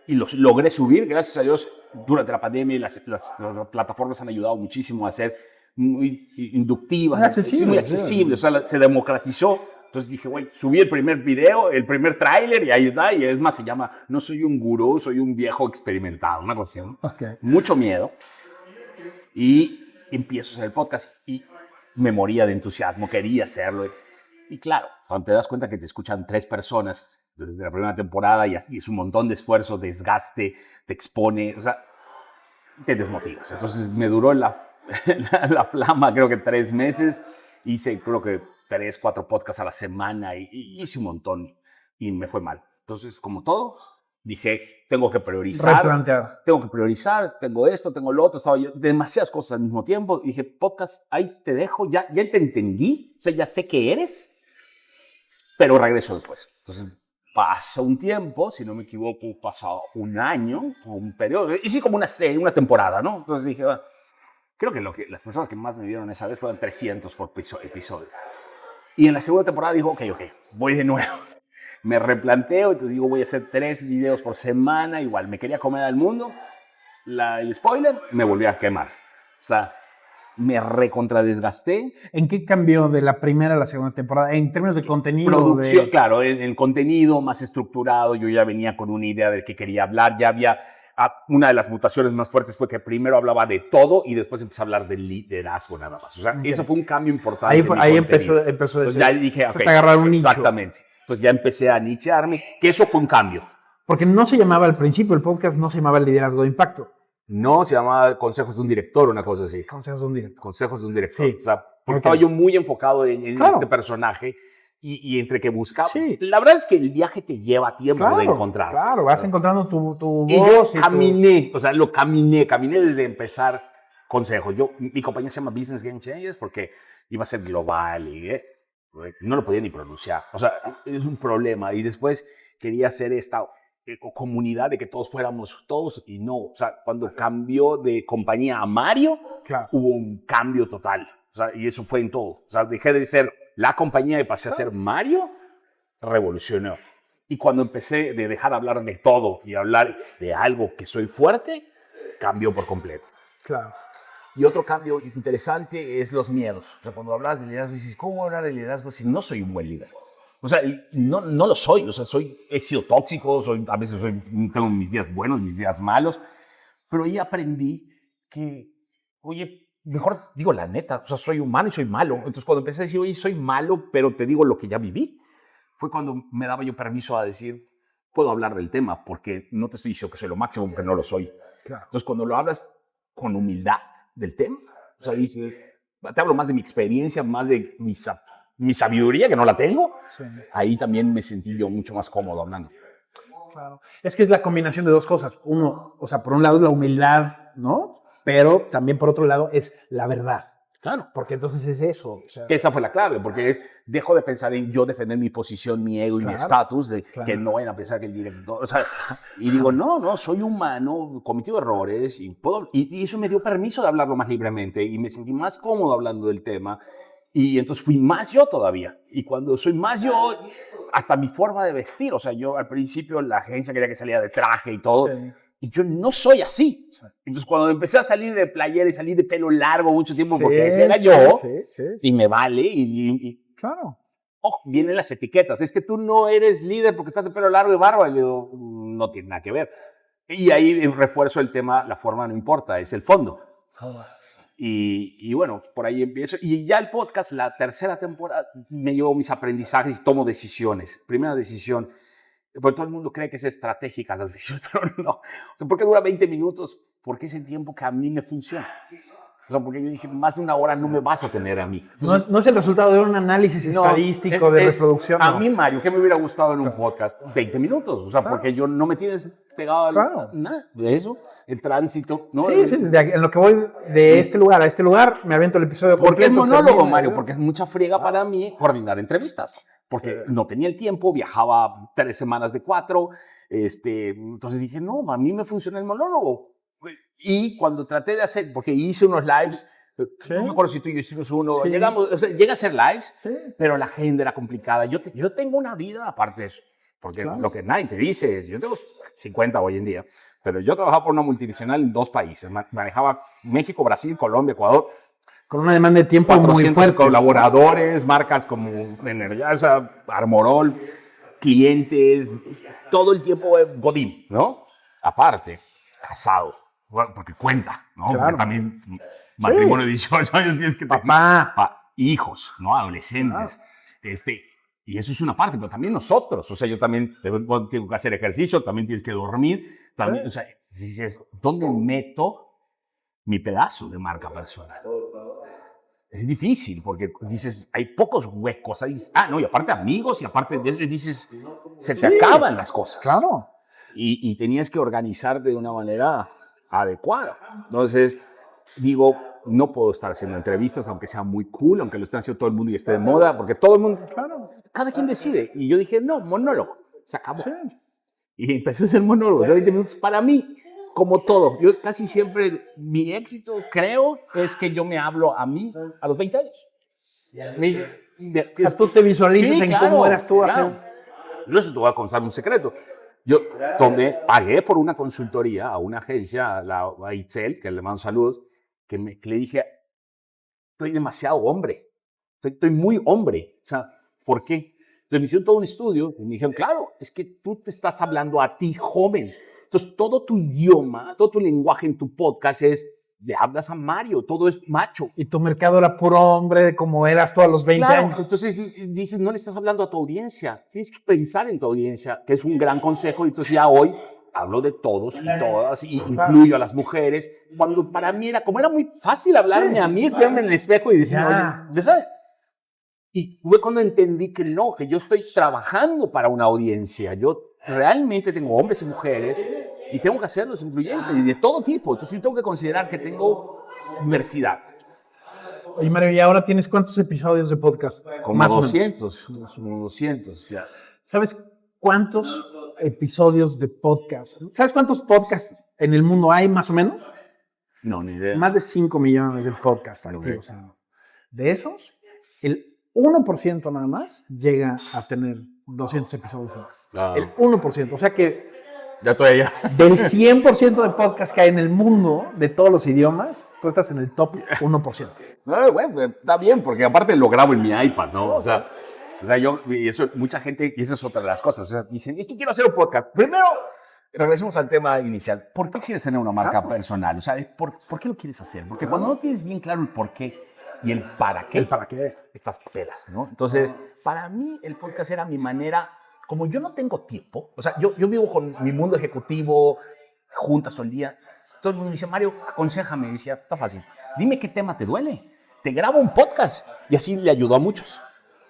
Y los logré subir, gracias a Dios, durante la pandemia. Las plataformas han ayudado muchísimo a ser muy inductivas, muy accesibles. O sea, se democratizó. Entonces dije, güey, subí el primer video, el primer tráiler y ahí está. Y es más, se llama No soy un gurú, soy un viejo experimentado. Una cuestión. Mucho miedo. Y empiezo a hacer el podcast y me moría de entusiasmo, quería hacerlo. Y claro, cuando te das cuenta que te escuchan 3 personas desde la primera temporada y es un montón de esfuerzo, desgaste, te expone, o sea, te desmotivas. Entonces me duró la flama creo que 3 meses. Hice creo que 3, 4 podcasts a la semana y hice un montón y me fue mal. Entonces, como todo, dije, tengo que priorizar. Replantear. Tengo que priorizar, tengo esto, tengo lo otro. Estaba yo demasiadas cosas al mismo tiempo. Y dije, podcast, ahí te dejo, ya te entendí, o sea, ya sé qué eres, pero regreso después. Entonces, pasa un tiempo, si no me equivoco, pasado un año, un periodo. Hice como una temporada, ¿no? Entonces dije, creo que las personas que más me vieron esa vez fueron 300 por episodio. Y en la segunda temporada digo, ok, voy de nuevo. Me replanteo, entonces digo, voy a hacer 3 videos por semana. Igual, me quería comer al mundo. El spoiler, me volví a quemar. O sea, me recontradesgasté. ¿En qué cambió de la primera a la segunda temporada? En términos de contenido. Producción, claro, en el contenido más estructurado. Yo ya venía con una idea de qué quería hablar. Ya había... Una de las mutaciones más fuertes fue que primero hablaba de todo y después empecé a hablar de liderazgo nada más. O sea, eso fue un cambio importante. Ahí empezó a decir. Entonces ya dije, ok, agarrar un nicho. Exactamente. Entonces ya empecé a nichearme, que eso fue un cambio. Porque no se llamaba al principio, el podcast no se llamaba Liderazgo de Impacto. No, se llamaba Consejos de un Director, una cosa así. Consejos de un Director. Consejos de un Director. Sí. O sea, porque estaba yo muy enfocado en este personaje y entre que buscaba. Sí. La verdad es que el viaje te lleva tiempo de encontrar. Claro, vas encontrando tu y voz. Yo caminé, o sea, caminé desde empezar consejos. Mi compañía se llama Business Game Changers porque iba a ser global y no lo podía ni pronunciar. O sea, es un problema. Y después quería hacer esta comunidad de que todos fuéramos todos y no. O sea, cuando cambió de compañía a Mario, hubo un cambio total. O sea, y eso fue en todo. O sea, dejé de ser la compañía y pasé a ser Mario, revolucionó. Y cuando empecé de dejar hablar de todo y hablar de algo que soy fuerte, cambió por completo. Claro. Y otro cambio interesante es los miedos. O sea, cuando hablas de liderazgo, dices, ¿cómo hablar de liderazgo si no soy un buen líder? O sea, no lo soy. O sea, he sido tóxico, a veces tengo mis días buenos, mis días malos. Pero ahí aprendí que, oye, mejor digo la neta. O sea, soy humano y soy malo. Entonces, cuando empecé a decir, oye, soy malo, pero te digo lo que ya viví, fue cuando me daba yo permiso a decir, puedo hablar del tema, porque no te estoy diciendo que soy lo máximo, porque no lo soy. Claro. Entonces, cuando lo hablas con humildad del tema, o sea, dice, te hablo más de mi experiencia, más de mi sabiduría, que no la tengo, sí. Ahí también me sentí yo mucho más cómodo hablando. Claro. Es que es la combinación de dos cosas. Uno, o sea, por un lado es la humildad, ¿no? Pero también por otro lado es la verdad. Claro. Porque entonces es eso. O sea, esa fue la clave, porque dejo de pensar en yo defender mi posición, mi ego y mi estatus, que no vayan a pensar que el director, o sea, y digo, no, soy humano, cometí errores, y eso me dio permiso de hablarlo más libremente, y me sentí más cómodo hablando del tema, y entonces fui más yo todavía, y cuando soy más yo, hasta mi forma de vestir, o sea, yo al principio la agencia quería que saliera de traje y todo, sí. Y yo no soy así. Entonces, cuando empecé a salir de playera y salir de pelo largo mucho tiempo, porque ese era yo, y me vale, claro. Vienen las etiquetas. Es que tú no eres líder porque estás de pelo largo y barba. Y le digo, no tiene nada que ver. Y ahí refuerzo el tema, la forma no importa, es el fondo. Y bueno, por ahí empiezo. Y ya el podcast, la tercera temporada, me llevo mis aprendizajes y tomo decisiones. Primera decisión. Porque todo el mundo cree que es estratégica las decisiones, pero no. O sea, ¿por qué dura 20 minutos? Porque es el tiempo que a mí me funciona. O sea, porque yo dije, más de una hora no me vas a tener a mí. Entonces, no es el resultado de un análisis estadístico de reproducción. A mí, Mario, ¿qué me hubiera gustado en un podcast? 20 minutos. O sea, porque yo no me tienes pegado a nada de eso. El tránsito, ¿no? Sí, en lo que voy de este lugar a este lugar, me aviento el episodio completo. ¿Por qué es monólogo, Mario? Porque es mucha friega para mí coordinar entrevistas. Porque no tenía el tiempo, viajaba 3 semanas de 4. Entonces dije, no, a mí me funciona el monólogo. Y cuando traté de hacer, porque hice unos lives, no me acuerdo si tú y yo hicimos uno, llegué a hacer lives, pero la agenda era complicada. Yo tengo una vida aparte de eso, porque lo que nadie te dice es, yo tengo 50 hoy en día, pero yo trabajaba por una multinacional en 2 países, manejaba México, Brasil, Colombia, Ecuador. Con una demanda de tiempo muy fuerte. Colaboradores, marcas como Energisa, Armorol, clientes, todo el tiempo Godín, ¿no? Aparte, casado, porque cuenta, ¿no? Claro. Porque también matrimonio de 18 años tienes que tener hijos, ¿no? Adolescentes. Y eso es una parte, pero también nosotros, o sea, yo también tengo que hacer ejercicio, también tienes que dormir, también, o sea, dices, ¿dónde meto mi pedazo de marca personal? Es difícil porque dices, hay pocos huecos. Y aparte amigos, y aparte dices, se te acaban las cosas. Claro. Y tenías que organizarte de una manera adecuada. Entonces, digo, no puedo estar haciendo entrevistas, aunque sea muy cool, aunque lo esté haciendo todo el mundo y esté de moda, porque todo el mundo, cada quien decide. Y yo dije, no, monólogo, se acabó. Y empecé a hacer monólogos de 20 minutos para mí. Como todo, yo casi siempre, mi éxito, creo, es que yo me hablo a mí a los 20 años. O sea, tú te visualizas en cómo eras tú hace... No sé, te voy a contar un secreto. Yo pagué por una consultoría a una agencia, a Itzel, que le mando saludos, que le dije, estoy demasiado hombre, estoy muy hombre. O sea, ¿por qué? Entonces me hicieron todo un estudio y me dijeron, claro, es que tú te estás hablando a ti joven. Entonces, todo tu idioma, todo tu lenguaje en tu podcast le hablas a Mario, todo es macho. Y tu mercado era puro hombre, como eras tú a los 20 años. Entonces dices, no le estás hablando a tu audiencia, tienes que pensar en tu audiencia, que es un gran consejo. Entonces ya hoy hablo de todos y todas, y incluyo a las mujeres, cuando para mí como era muy fácil hablarme a mí, es verme en el espejo y decir, oye, ¿sabes? Y fue cuando entendí que no, que yo estoy trabajando para una audiencia, yo realmente tengo hombres y mujeres y tengo que hacerlos incluyentes y de todo tipo. Entonces yo tengo que considerar que tengo diversidad. Oye, Mario, ¿y ahora tienes cuántos episodios de podcast? Como más 200. Como 200, ya. ¿Sabes cuántos episodios de podcast? ¿Sabes cuántos podcasts en el mundo hay más o menos? No, ni idea. Más de 5 millones de podcasts activos. De esos, el 1% nada más llega a tener 200 episodios más. Ah. El 1%. O sea que Ya estoy allá. del 100% de podcasts que hay en el mundo, de todos los idiomas, tú estás en el top 1%. No, bueno, está bien, porque aparte lo grabo en mi iPad, ¿no? O sea yo, y eso, mucha gente, y esa es otra de las cosas, o sea, dicen, es que quiero hacer un podcast. Primero, regresemos al tema inicial. ¿Por qué quieres tener una marca personal? O sea, ¿por qué lo quieres hacer? Porque cuando no tienes bien claro el por qué y el para qué, estás pelas, ¿no? Entonces, para mí, el podcast era mi manera, como yo no tengo tiempo, o sea, yo vivo con mi mundo ejecutivo, juntas todo el día, todo el mundo me dice, Mario, aconséjame. Decía, está fácil, dime qué tema te duele, te grabo un podcast. Y así le ayudó a muchos.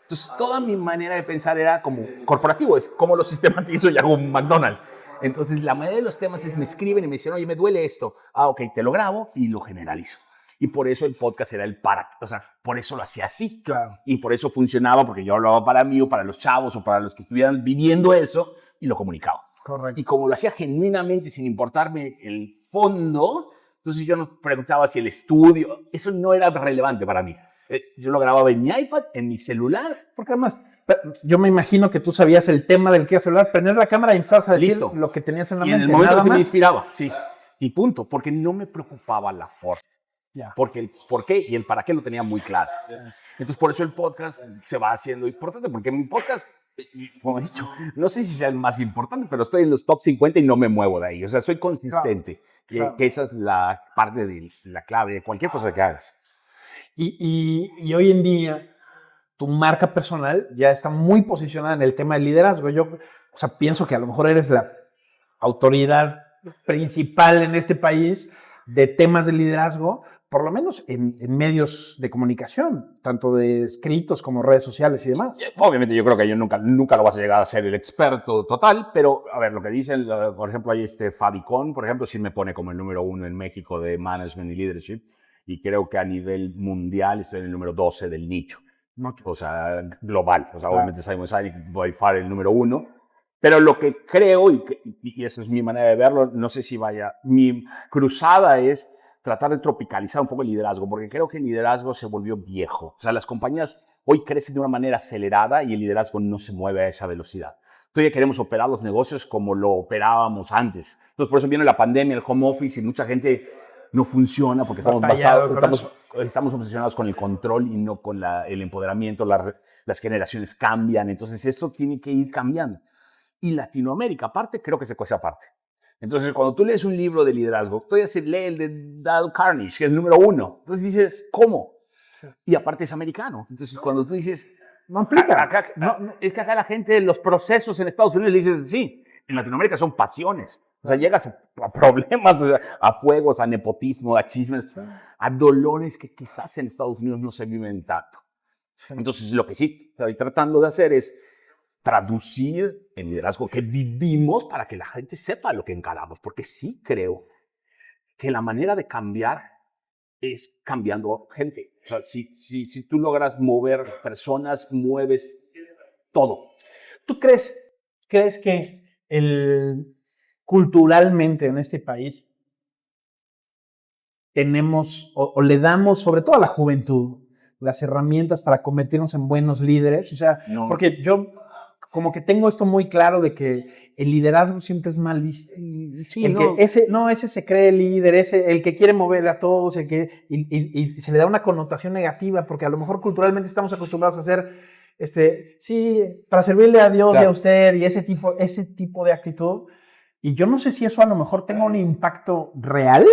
Entonces, toda mi manera de pensar era como corporativo, es como lo sistematizo y hago un McDonald's. Entonces, la mayoría de los temas es me escriben y me dicen, oye, me duele esto. Ah, ok, te lo grabo y lo generalizo. Y por eso el podcast era el para, o sea, por eso lo hacía así. Claro. Y por eso funcionaba, porque yo hablaba para mí o para los chavos o para los que estuvieran viviendo eso y lo comunicaba. Correcto. Y como lo hacía genuinamente sin importarme el fondo, entonces yo no preguntaba si el estudio, eso no era relevante para mí. Yo lo grababa en mi iPad, en mi celular. Porque además, yo me imagino que tú sabías el tema del que ibas a hablar, prendías la cámara y empezabas a decir Listo. lo que tenías en la Y mente. en el momento nada se me más. inspiraba, sí. Y punto, porque no me preocupaba la forma. Ya. Porque el por qué y el para qué lo tenía muy claro. Entonces, por eso el podcast se va haciendo importante, porque mi podcast, como he dicho, no sé si sea el más importante, pero estoy en los top 50 y no me muevo de ahí. O sea, soy consistente, Claro. que esa es la parte de la clave de cualquier cosa que hagas. Y hoy en día, tu marca personal ya está muy posicionada en el tema del liderazgo. Yo, o sea, pienso que a lo mejor eres la autoridad principal en este país de temas de liderazgo, por lo menos en medios de comunicación, tanto de escritos como redes sociales y demás. Obviamente yo creo que yo nunca lo vas a llegar a ser el experto total, pero a ver, lo que dicen, por ejemplo, hay Fabicon, por ejemplo, sí me pone como el número 1 en México de Management y Leadership, y creo que a nivel mundial estoy en el número 12 del nicho, o sea, global. O sea, obviamente Simon Sinek, by far el número 1, pero lo que creo, y esa es mi manera de verlo, no sé si vaya, mi cruzada es tratar de tropicalizar un poco el liderazgo, porque creo que el liderazgo se volvió viejo. O sea, las compañías hoy crecen de una manera acelerada y el liderazgo no se mueve a esa velocidad. Todavía queremos operar los negocios como lo operábamos antes. Entonces, por eso viene la pandemia, el home office, y mucha gente no funciona porque estamos obsesionados con el control y no con el empoderamiento. Las generaciones cambian, entonces esto tiene que ir cambiando. Y Latinoamérica, aparte, creo que se cuece aparte. Entonces, cuando tú lees un libro de liderazgo, tú lee el de Dale Carnegie, que es el número 1. Entonces dices, ¿cómo? Sí. Y aparte es americano. Entonces, cuando tú dices, no aplica. Es que acá la gente, los procesos en Estados Unidos, le dices, sí, en Latinoamérica son pasiones. O sea, llegas a problemas, a fuegos, a nepotismo, a chismes, sí, a dolores que quizás en Estados Unidos no se viven tanto. Sí. Entonces, lo que sí estoy tratando de hacer es traducir el liderazgo que vivimos para que la gente sepa lo que encaramos, porque sí creo que la manera de cambiar es cambiando gente. O sea, si tú logras mover personas, mueves todo. ¿Tú crees que culturalmente en este país tenemos o le damos, sobre todo a la juventud, las herramientas para convertirnos en buenos líderes? O sea, no. Porque yo como que tengo esto muy claro de que el liderazgo siempre es mal visto. Sí, ese se cree el líder, el que quiere mover a todos, y se le da una connotación negativa, porque a lo mejor culturalmente estamos acostumbrados a hacer, sí, para servirle a Dios, claro, y a usted, y ese tipo de actitud. Y yo no sé si eso a lo mejor tenga un impacto real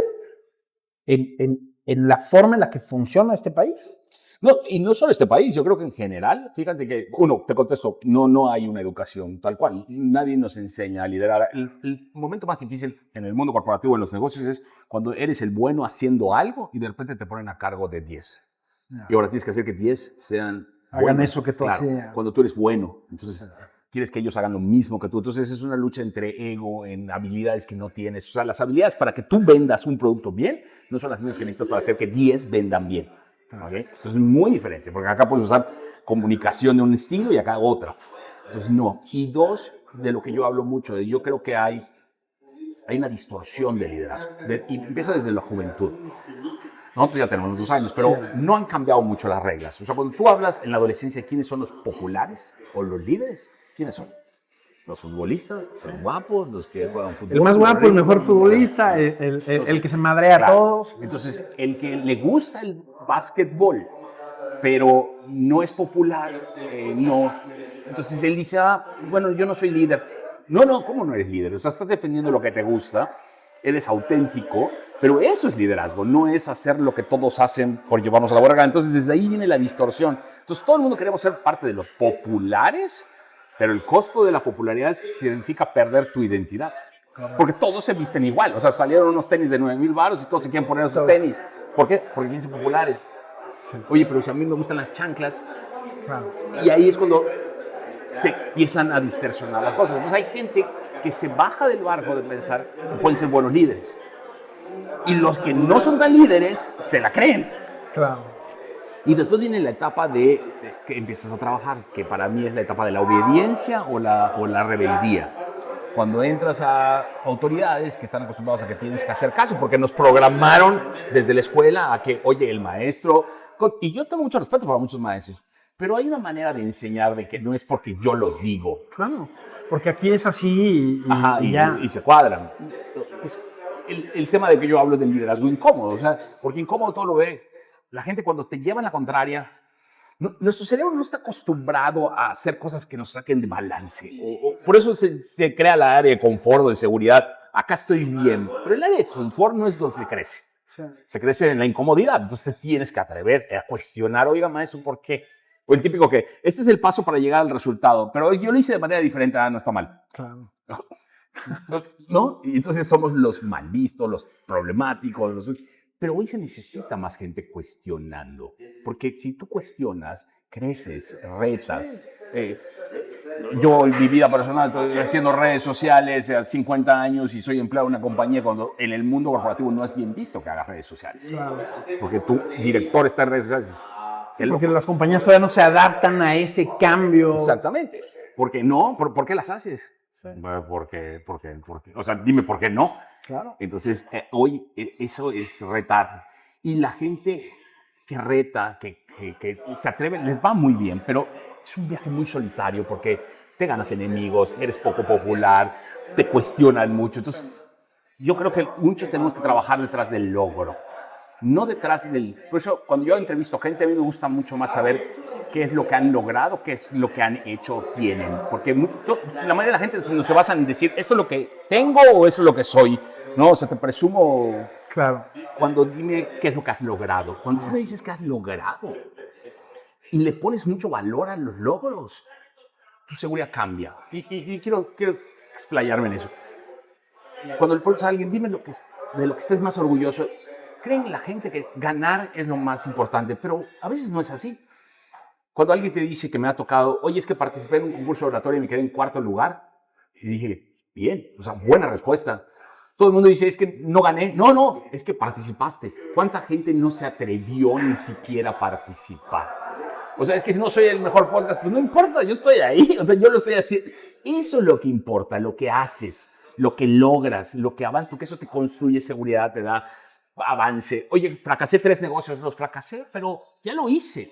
en la forma en la que funciona este país. No, y no solo este país, yo creo que en general, fíjate que, te contesto, no hay una educación tal cual, nadie nos enseña a liderar. El momento más difícil en el mundo corporativo, en los negocios, es cuando eres el bueno haciendo algo y de repente te ponen a cargo de 10. No. Y ahora tienes que hacer que 10 sean hagan buenos. Eso que tú hacías. Cuando tú eres bueno, entonces quieres que ellos hagan lo mismo que tú. Entonces es una lucha entre ego, en habilidades que no tienes. O sea, las habilidades para que tú vendas un producto bien no son las mismas que necesitas para hacer que 10 vendan bien. ¿Okay? Eso es muy diferente, porque acá puedes usar comunicación de un estilo y acá otra. Entonces, no. Y dos, de lo que yo hablo mucho, yo creo que hay una distorsión de liderazgo. Y empieza desde la juventud. Nosotros ya tenemos nuestros años, pero no han cambiado mucho las reglas. O sea, cuando tú hablas en la adolescencia de quiénes son los populares o los líderes, ¿Quiénes son? Los futbolistas, son guapos, los que juegan fútbol. El más guapo, el mejor futbolista, Entonces, el que se madrea a todos. Entonces, el que le gusta el básquetbol, pero no es popular, no. Entonces él dice, bueno, yo no soy líder. No, ¿cómo no eres líder? O sea, estás defendiendo lo que te gusta, eres auténtico, pero eso es liderazgo, no es hacer lo que todos hacen por llevarnos a la borraga. Entonces, desde ahí viene la distorsión. Entonces, todo el mundo queremos ser parte de los populares, pero el costo de la popularidad significa perder tu identidad. Porque todos se visten igual. O sea, salieron unos tenis de 9,000 baros y todos se quieren poner esos tenis. ¿Por qué? Porque quieren ser populares. Oye, pero si a mí me gustan las chanclas. Claro. Y ahí es cuando se empiezan a distorsionar las cosas. Entonces hay gente que se baja del barco de pensar que pueden ser buenos líderes. Y los que no son tan líderes se la creen. Claro. Y después viene la etapa de que empiezas a trabajar, que para mí es la etapa de la obediencia o la rebeldía. Cuando entras a autoridades que están acostumbrados a que tienes que hacer caso, porque nos programaron desde la escuela a que, oye, el maestro... Y yo tengo mucho respeto para muchos maestros, pero hay una manera de enseñar de que no es porque yo lo digo. Claro, porque aquí es así y ya. Y se cuadran. Es el tema de que yo hablo del liderazgo incómodo, o sea, porque incómodo todo lo ve. La gente cuando te lleva en la contraria, nuestro cerebro no está acostumbrado a hacer cosas que nos saquen de balance. Por eso se crea la área de confort o de seguridad. Acá estoy bien, pero el área de confort no es donde se crece. Sí. Se crece en la incomodidad. Entonces te tienes que atrever a cuestionar, oiga, maestro, ¿por qué? O el típico que, este es el paso para llegar al resultado, pero yo lo hice de manera diferente, no está mal. Claro. ¿No? Y entonces somos los mal vistos, los problemáticos, pero hoy se necesita más gente cuestionando, porque si tú cuestionas, creces, retas. Yo en mi vida personal estoy haciendo redes sociales hace 50 años y soy empleado de una compañía cuando en el mundo corporativo no es bien visto que hagas redes sociales. Claro. Porque tu director está en redes sociales. Porque las compañías todavía no se adaptan a ese cambio. Exactamente. ¿Por qué no? ¿Por qué las haces? Sí. Porque, o sea, dime por qué no. Claro. Entonces, hoy eso es retar. Y la gente que reta, que se atreve, les va muy bien, pero es un viaje muy solitario porque te ganas enemigos, eres poco popular, te cuestionan mucho. Entonces, yo creo que muchos tenemos que trabajar detrás del logro, no detrás del... Por eso, cuando yo entrevisto gente, a mí me gusta mucho más saber qué es lo que han logrado, qué es lo que han hecho o tienen. Porque la mayoría de la gente no se basa en decir, ¿esto es lo que tengo o esto es lo que soy? No, o sea, te presumo... Claro. Cuando dime qué es lo que has logrado. Cuando tú me dices que has logrado y le pones mucho valor a los logros, tu seguridad cambia. Y quiero explayarme en eso. Cuando le preguntas a alguien, dime de lo que estés más orgulloso, creen la gente que ganar es lo más importante, pero a veces no es así. Cuando alguien te dice que me ha tocado, oye, es que participé en un concurso de oratoria y me quedé en 4º lugar, y dije, bien, o sea, buena respuesta. Todo el mundo dice, es que no gané. No, es que participaste. ¿Cuánta gente no se atrevió ni siquiera a participar? O sea, es que si no soy el mejor podcast, pues no importa, yo estoy ahí, o sea, yo lo estoy haciendo. Eso es lo que importa, lo que haces, lo que logras, lo que avanzas, porque eso te construye seguridad, te da avance. Oye, fracasé 3 negocios, los fracasé, pero ya lo hice.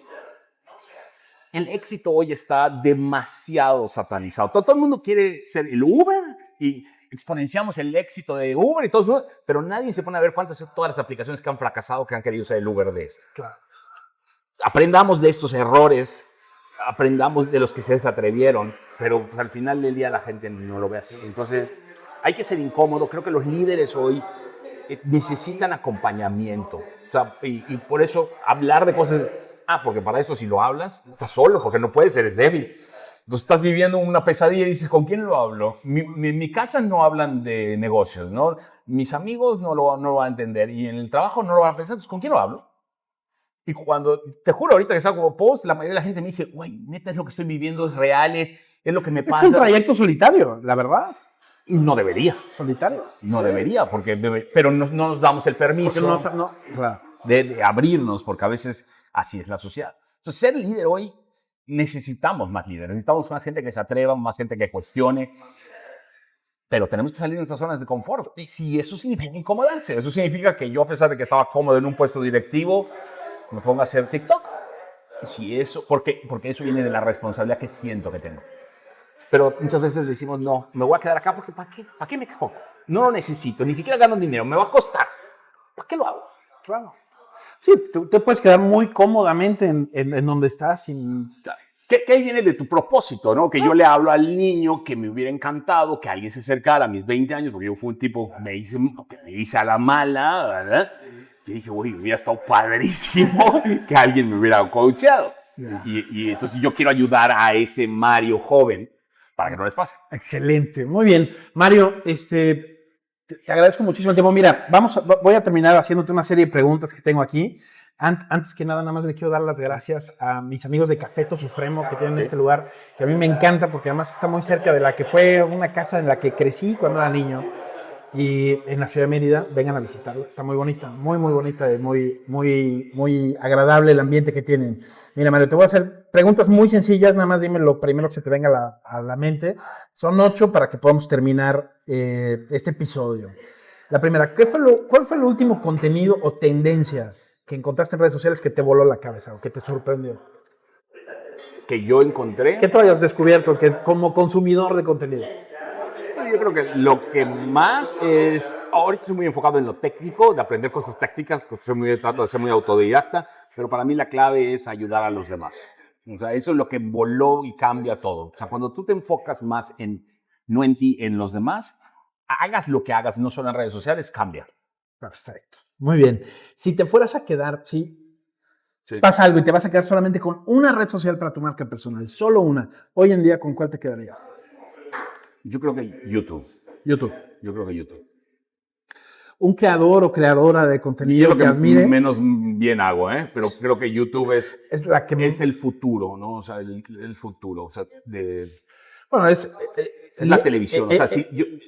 El éxito hoy está demasiado satanizado. Todo el mundo quiere ser el Uber y exponenciamos el éxito de Uber y todo, pero nadie se pone a ver cuántas son todas las aplicaciones que han fracasado que han querido ser el Uber de esto. Claro. Aprendamos de estos errores, aprendamos de los que se desatrevieron, pero pues, al final del día la gente no lo ve así. Entonces, hay que ser incómodo. Creo que los líderes hoy necesitan acompañamiento. O sea, y por eso hablar de cosas... porque para eso si lo hablas, estás solo, porque no puedes, eres débil. Entonces estás viviendo una pesadilla y dices, ¿con quién lo hablo? En mi casa no hablan de negocios, ¿no? Mis amigos no lo van a entender y en el trabajo no lo van a pensar, entonces ¿con quién lo hablo? Y cuando, te juro, ahorita que salgo post, la mayoría de la gente me dice, güey, neta, es lo que estoy viviendo, es real, es lo que me pasa. Es un trayecto solitario, la verdad. No debería. Solitario. No debería, pero no nos damos el permiso claro. de abrirnos, porque a veces así es la sociedad. Entonces, ser líder hoy, necesitamos más líderes, necesitamos más gente que se atreva, más gente que cuestione, pero tenemos que salir de nuestras zonas de confort. Y si eso significa incomodarse, eso significa que yo, a pesar de que estaba cómodo en un puesto directivo, me pongo a hacer TikTok. Si eso, porque eso viene de la responsabilidad que siento que tengo. Pero muchas veces decimos, no, me voy a quedar acá porque ¿para qué? ¿Para qué me expongo? No lo necesito, ni siquiera gano dinero, me va a costar. ¿Para qué lo hago? Claro. Sí, tú te puedes quedar muy cómodamente en donde estás sin... ¿Qué viene de tu propósito, no? Que yo le hablo al niño que me hubiera encantado que alguien se acercara a mis 20 años, porque yo fui un tipo que me hice a la mala, ¿verdad? Y dije, uy, hubiera estado padrísimo que alguien me hubiera coacheado. Yeah. Y entonces yo quiero ayudar a ese Mario joven para que no les pase. Excelente, muy bien. Mario, te agradezco muchísimo el tiempo. Mira, voy a terminar haciéndote una serie de preguntas que tengo aquí. Antes que nada más le quiero dar las gracias a mis amigos de Cafeto Supremo que tienen este lugar, que a mí me encanta porque además está muy cerca de la que fue una casa en la que crecí cuando era niño. Y en la ciudad de Mérida, vengan a visitarla. Está muy bonita, muy bonita y muy agradable el ambiente que tienen. Mira, Mario, te voy a hacer preguntas muy sencillas, nada más dime lo primero que se te venga a la mente. Son 8 para que podamos terminar este episodio. La primera, ¿cuál fue el último contenido o tendencia que encontraste en redes sociales que te voló la cabeza o que te sorprendió? Que yo encontré. ¿Qué tú hayas descubierto como consumidor de contenido? Yo creo que lo que más es, ahorita estoy muy enfocado en lo técnico, de aprender cosas tácticas, trato de ser muy autodidacta, pero para mí la clave es ayudar a los demás. O sea, eso es lo que voló y cambia todo. O sea, cuando tú te enfocas más no en ti, en los demás, hagas lo que hagas, no solo en redes sociales, cambia. Perfecto. Muy bien. Si te fueras a quedar, sí. Pasa algo y te vas a quedar solamente con una red social para tu marca personal, solo una. Hoy en día, ¿con cuál te quedarías? Yo creo que YouTube. YouTube. Yo creo que YouTube. Un creador o creadora de contenido yo que admires. Menos bien hago, pero creo que YouTube es el futuro, ¿no? O sea, el futuro. O sea, bueno, es la televisión. O sea,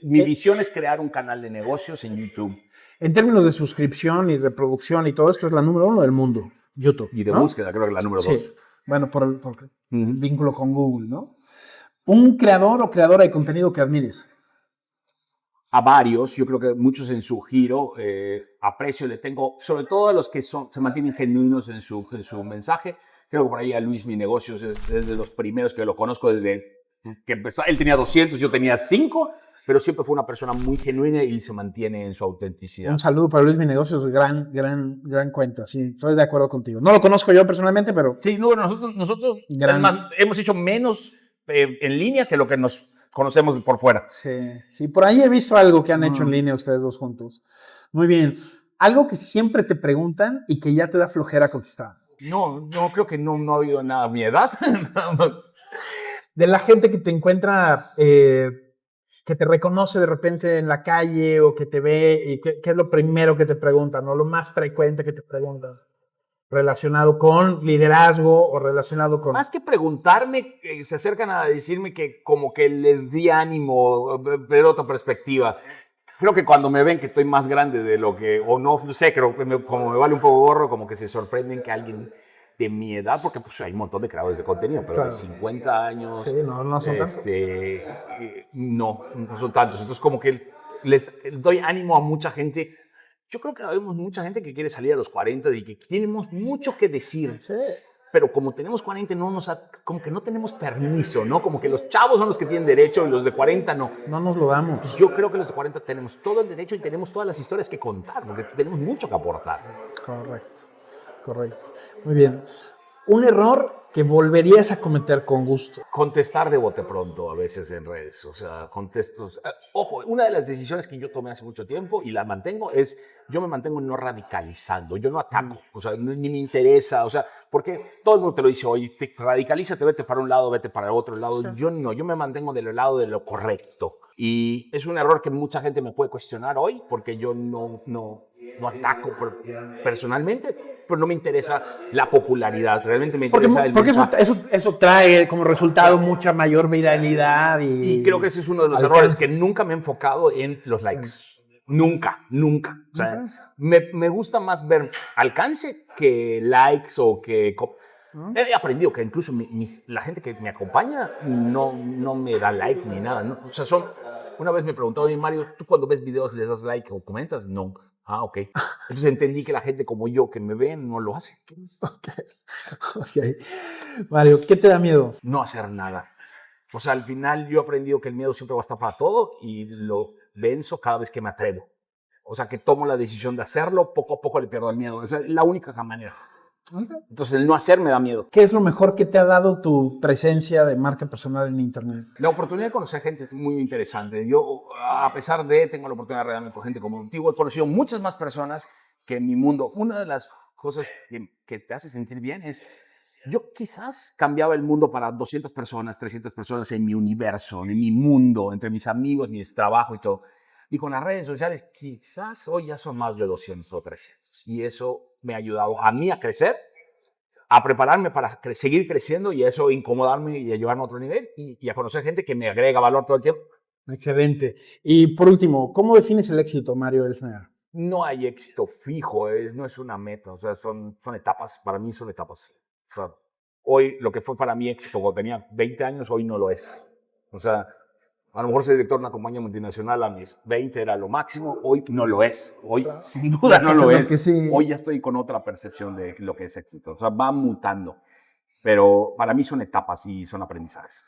mi visión es crear un canal de negocios en YouTube. En términos de suscripción y reproducción y todo esto, es la número 1 del mundo, YouTube. Y de búsqueda, creo que la número 2. Sí. Bueno, por el vínculo con Google, ¿no? Un creador o creadora de contenido que admires. A varios, yo creo que muchos en su giro, aprecio, le tengo, sobre todo a los que se mantienen genuinos en su mensaje. Creo que por ahí a Luis Mi Negocios es de los primeros que lo conozco desde que empezó. Él tenía 200, yo tenía 5, pero siempre fue una persona muy genuina y se mantiene en su autenticidad. Un saludo para Luis Mi Negocios, gran cuenta, sí, estoy de acuerdo contigo. No lo conozco yo personalmente, pero... Sí, no, nosotros hemos hecho menos en línea que lo que nos conocemos por fuera. Sí, por ahí he visto algo que han hecho en línea ustedes dos juntos. Muy bien. Algo que siempre te preguntan y que ya te da flojera contestar. No, creo que no ha habido nada a mi edad. De la gente que te encuentra, que te reconoce de repente en la calle o que te ve, y ¿qué es lo primero que te preguntan o lo más frecuente que te preguntan? Relacionado con liderazgo o relacionado con... Más que preguntarme, se acercan a decirme que como que les di ánimo, ver otra perspectiva. Creo que cuando me ven que estoy más grande de lo que, o no sé, creo que como me vale un poco gorro, como que se sorprenden que alguien de mi edad, porque pues hay un montón de creadores de contenido, pero de 50 años... Sí, no son tantos. No son tantos. Entonces como que les doy ánimo a mucha gente. Yo creo que vemos mucha gente que quiere salir a los 40 y que tenemos mucho que decir. Sí. Pero como tenemos 40, como que no tenemos permiso, ¿no? Como que los chavos son los que tienen derecho y los de 40 no. No nos lo damos. Yo creo que los de 40 tenemos todo el derecho y tenemos todas las historias que contar, porque tenemos mucho que aportar. Correcto. Muy bien. Un error que volverías a cometer con gusto. Contestar de bote pronto a veces en redes, o sea, contestos. Ojo, una de las decisiones que yo tomé hace mucho tiempo y la mantengo es, yo me mantengo no radicalizando, yo no ataco, o sea, ni me interesa, o sea, porque todo el mundo te lo dice, oye, radicalízate, vete para un lado, vete para el otro lado. Sí. Yo me mantengo del lado de lo correcto. Y es un error que mucha gente me puede cuestionar hoy, porque yo no ataco personalmente, pero no me interesa la popularidad, realmente me interesa el mensaje. Porque eso trae como resultado mucha mayor viralidad. Y creo que ese es uno de los errores, que nunca me he enfocado en los likes. Nunca. O sea, me gusta más ver alcance que likes o que... He aprendido que incluso la gente que me acompaña no me da like ni nada. ¿No? O sea, una vez me preguntaron, Mario, ¿tú cuando ves videos les das like o comentas? No. Ah, ok. Entonces entendí que la gente como yo que me ven no lo hace. Ok. Mario, ¿qué te da miedo? No hacer nada. O sea, al final yo he aprendido que el miedo siempre va a estar para todo y lo venzo cada vez que me atrevo. O sea, que tomo la decisión de hacerlo, poco a poco le pierdo el miedo. Esa es la única manera. Entonces, el no hacer me da miedo. ¿Qué es lo mejor que te ha dado tu presencia de marca personal en Internet? La oportunidad de conocer gente es muy interesante. Yo, a pesar de, tengo la oportunidad de rodearme con gente como contigo, he conocido muchas más personas que en mi mundo. Una de las cosas que te hace sentir bien es, yo quizás cambiaba el mundo para 200 personas, 300 personas en mi universo, en mi mundo, entre mis amigos, mi trabajo y todo. Y con las redes sociales, quizás hoy ya son más de 200 o 300. Y eso me ha ayudado a mí a crecer, a prepararme para seguir creciendo y eso incomodarme y a llevarme a otro nivel y a conocer gente que me agrega valor todo el tiempo. Excelente. Y por último, ¿cómo defines el éxito, Mario Elsner? No hay éxito fijo, no es una meta, o sea, son etapas, para mí son etapas. O sea, hoy lo que fue para mí éxito cuando tenía 20 años, hoy no lo es. O sea, a lo mejor ser director de una compañía multinacional a mis 20 era lo máximo, hoy no lo es. Hoy sin duda no lo es. Sí. Hoy ya estoy con otra percepción de lo que es éxito. O sea, va mutando. Pero para mí son etapas y son aprendizajes.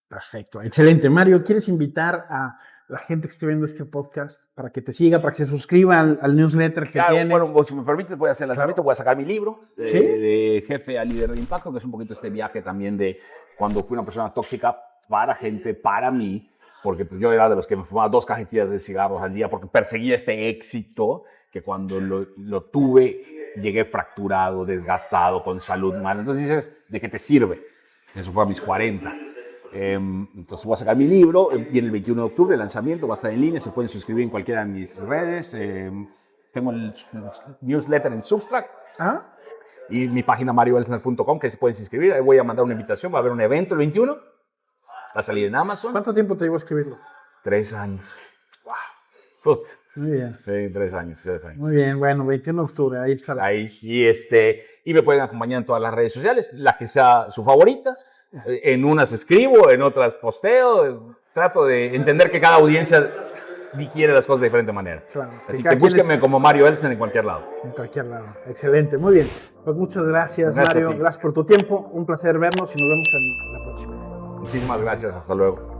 Perfecto, excelente. Mario, ¿quieres invitar a la gente que esté viendo este podcast para que te siga, para que se suscriba al newsletter que Claro, tienes? bueno, si me permites, voy a hacer el lanzamiento, voy a sacar mi libro ¿Sí? de jefe a líder de impacto, que es un poquito este viaje también de cuando fui una persona tóxica para gente, para mí, porque pues, yo era de los que me fumaba 2 cajetillas de cigarros al día porque perseguía este éxito que cuando lo tuve llegué fracturado, desgastado, con salud mal. Entonces dices, ¿de qué te sirve? Eso fue a mis 40. Entonces voy a sacar mi libro, viene el 21 de octubre, el lanzamiento, va a estar en línea, se pueden suscribir en cualquiera de mis redes. Tengo el newsletter en Substack. ¿Ah? Y mi página marioelsner.com, que se pueden inscribir. Ahí voy a mandar una invitación, va a haber un evento el 21. Va a salir en Amazon. ¿Cuánto tiempo te llevó a escribirlo? 3 años. Wow. Put. Muy bien. Sí, 3 años. Muy bien, bueno, 21 de octubre, ahí está. Ahí, y me pueden acompañar en todas las redes sociales, la que sea su favorita. En unas escribo, en otras posteo. Trato de entender que cada audiencia digiere las cosas de diferente manera. Claro, Así que búsquenme como Mario Elsner en cualquier lado. En cualquier lado. Excelente, muy bien. Pues muchas gracias, Mario. Gracias por tu tiempo. Un placer vernos y nos vemos en la próxima. Muchísimas gracias. Hasta luego.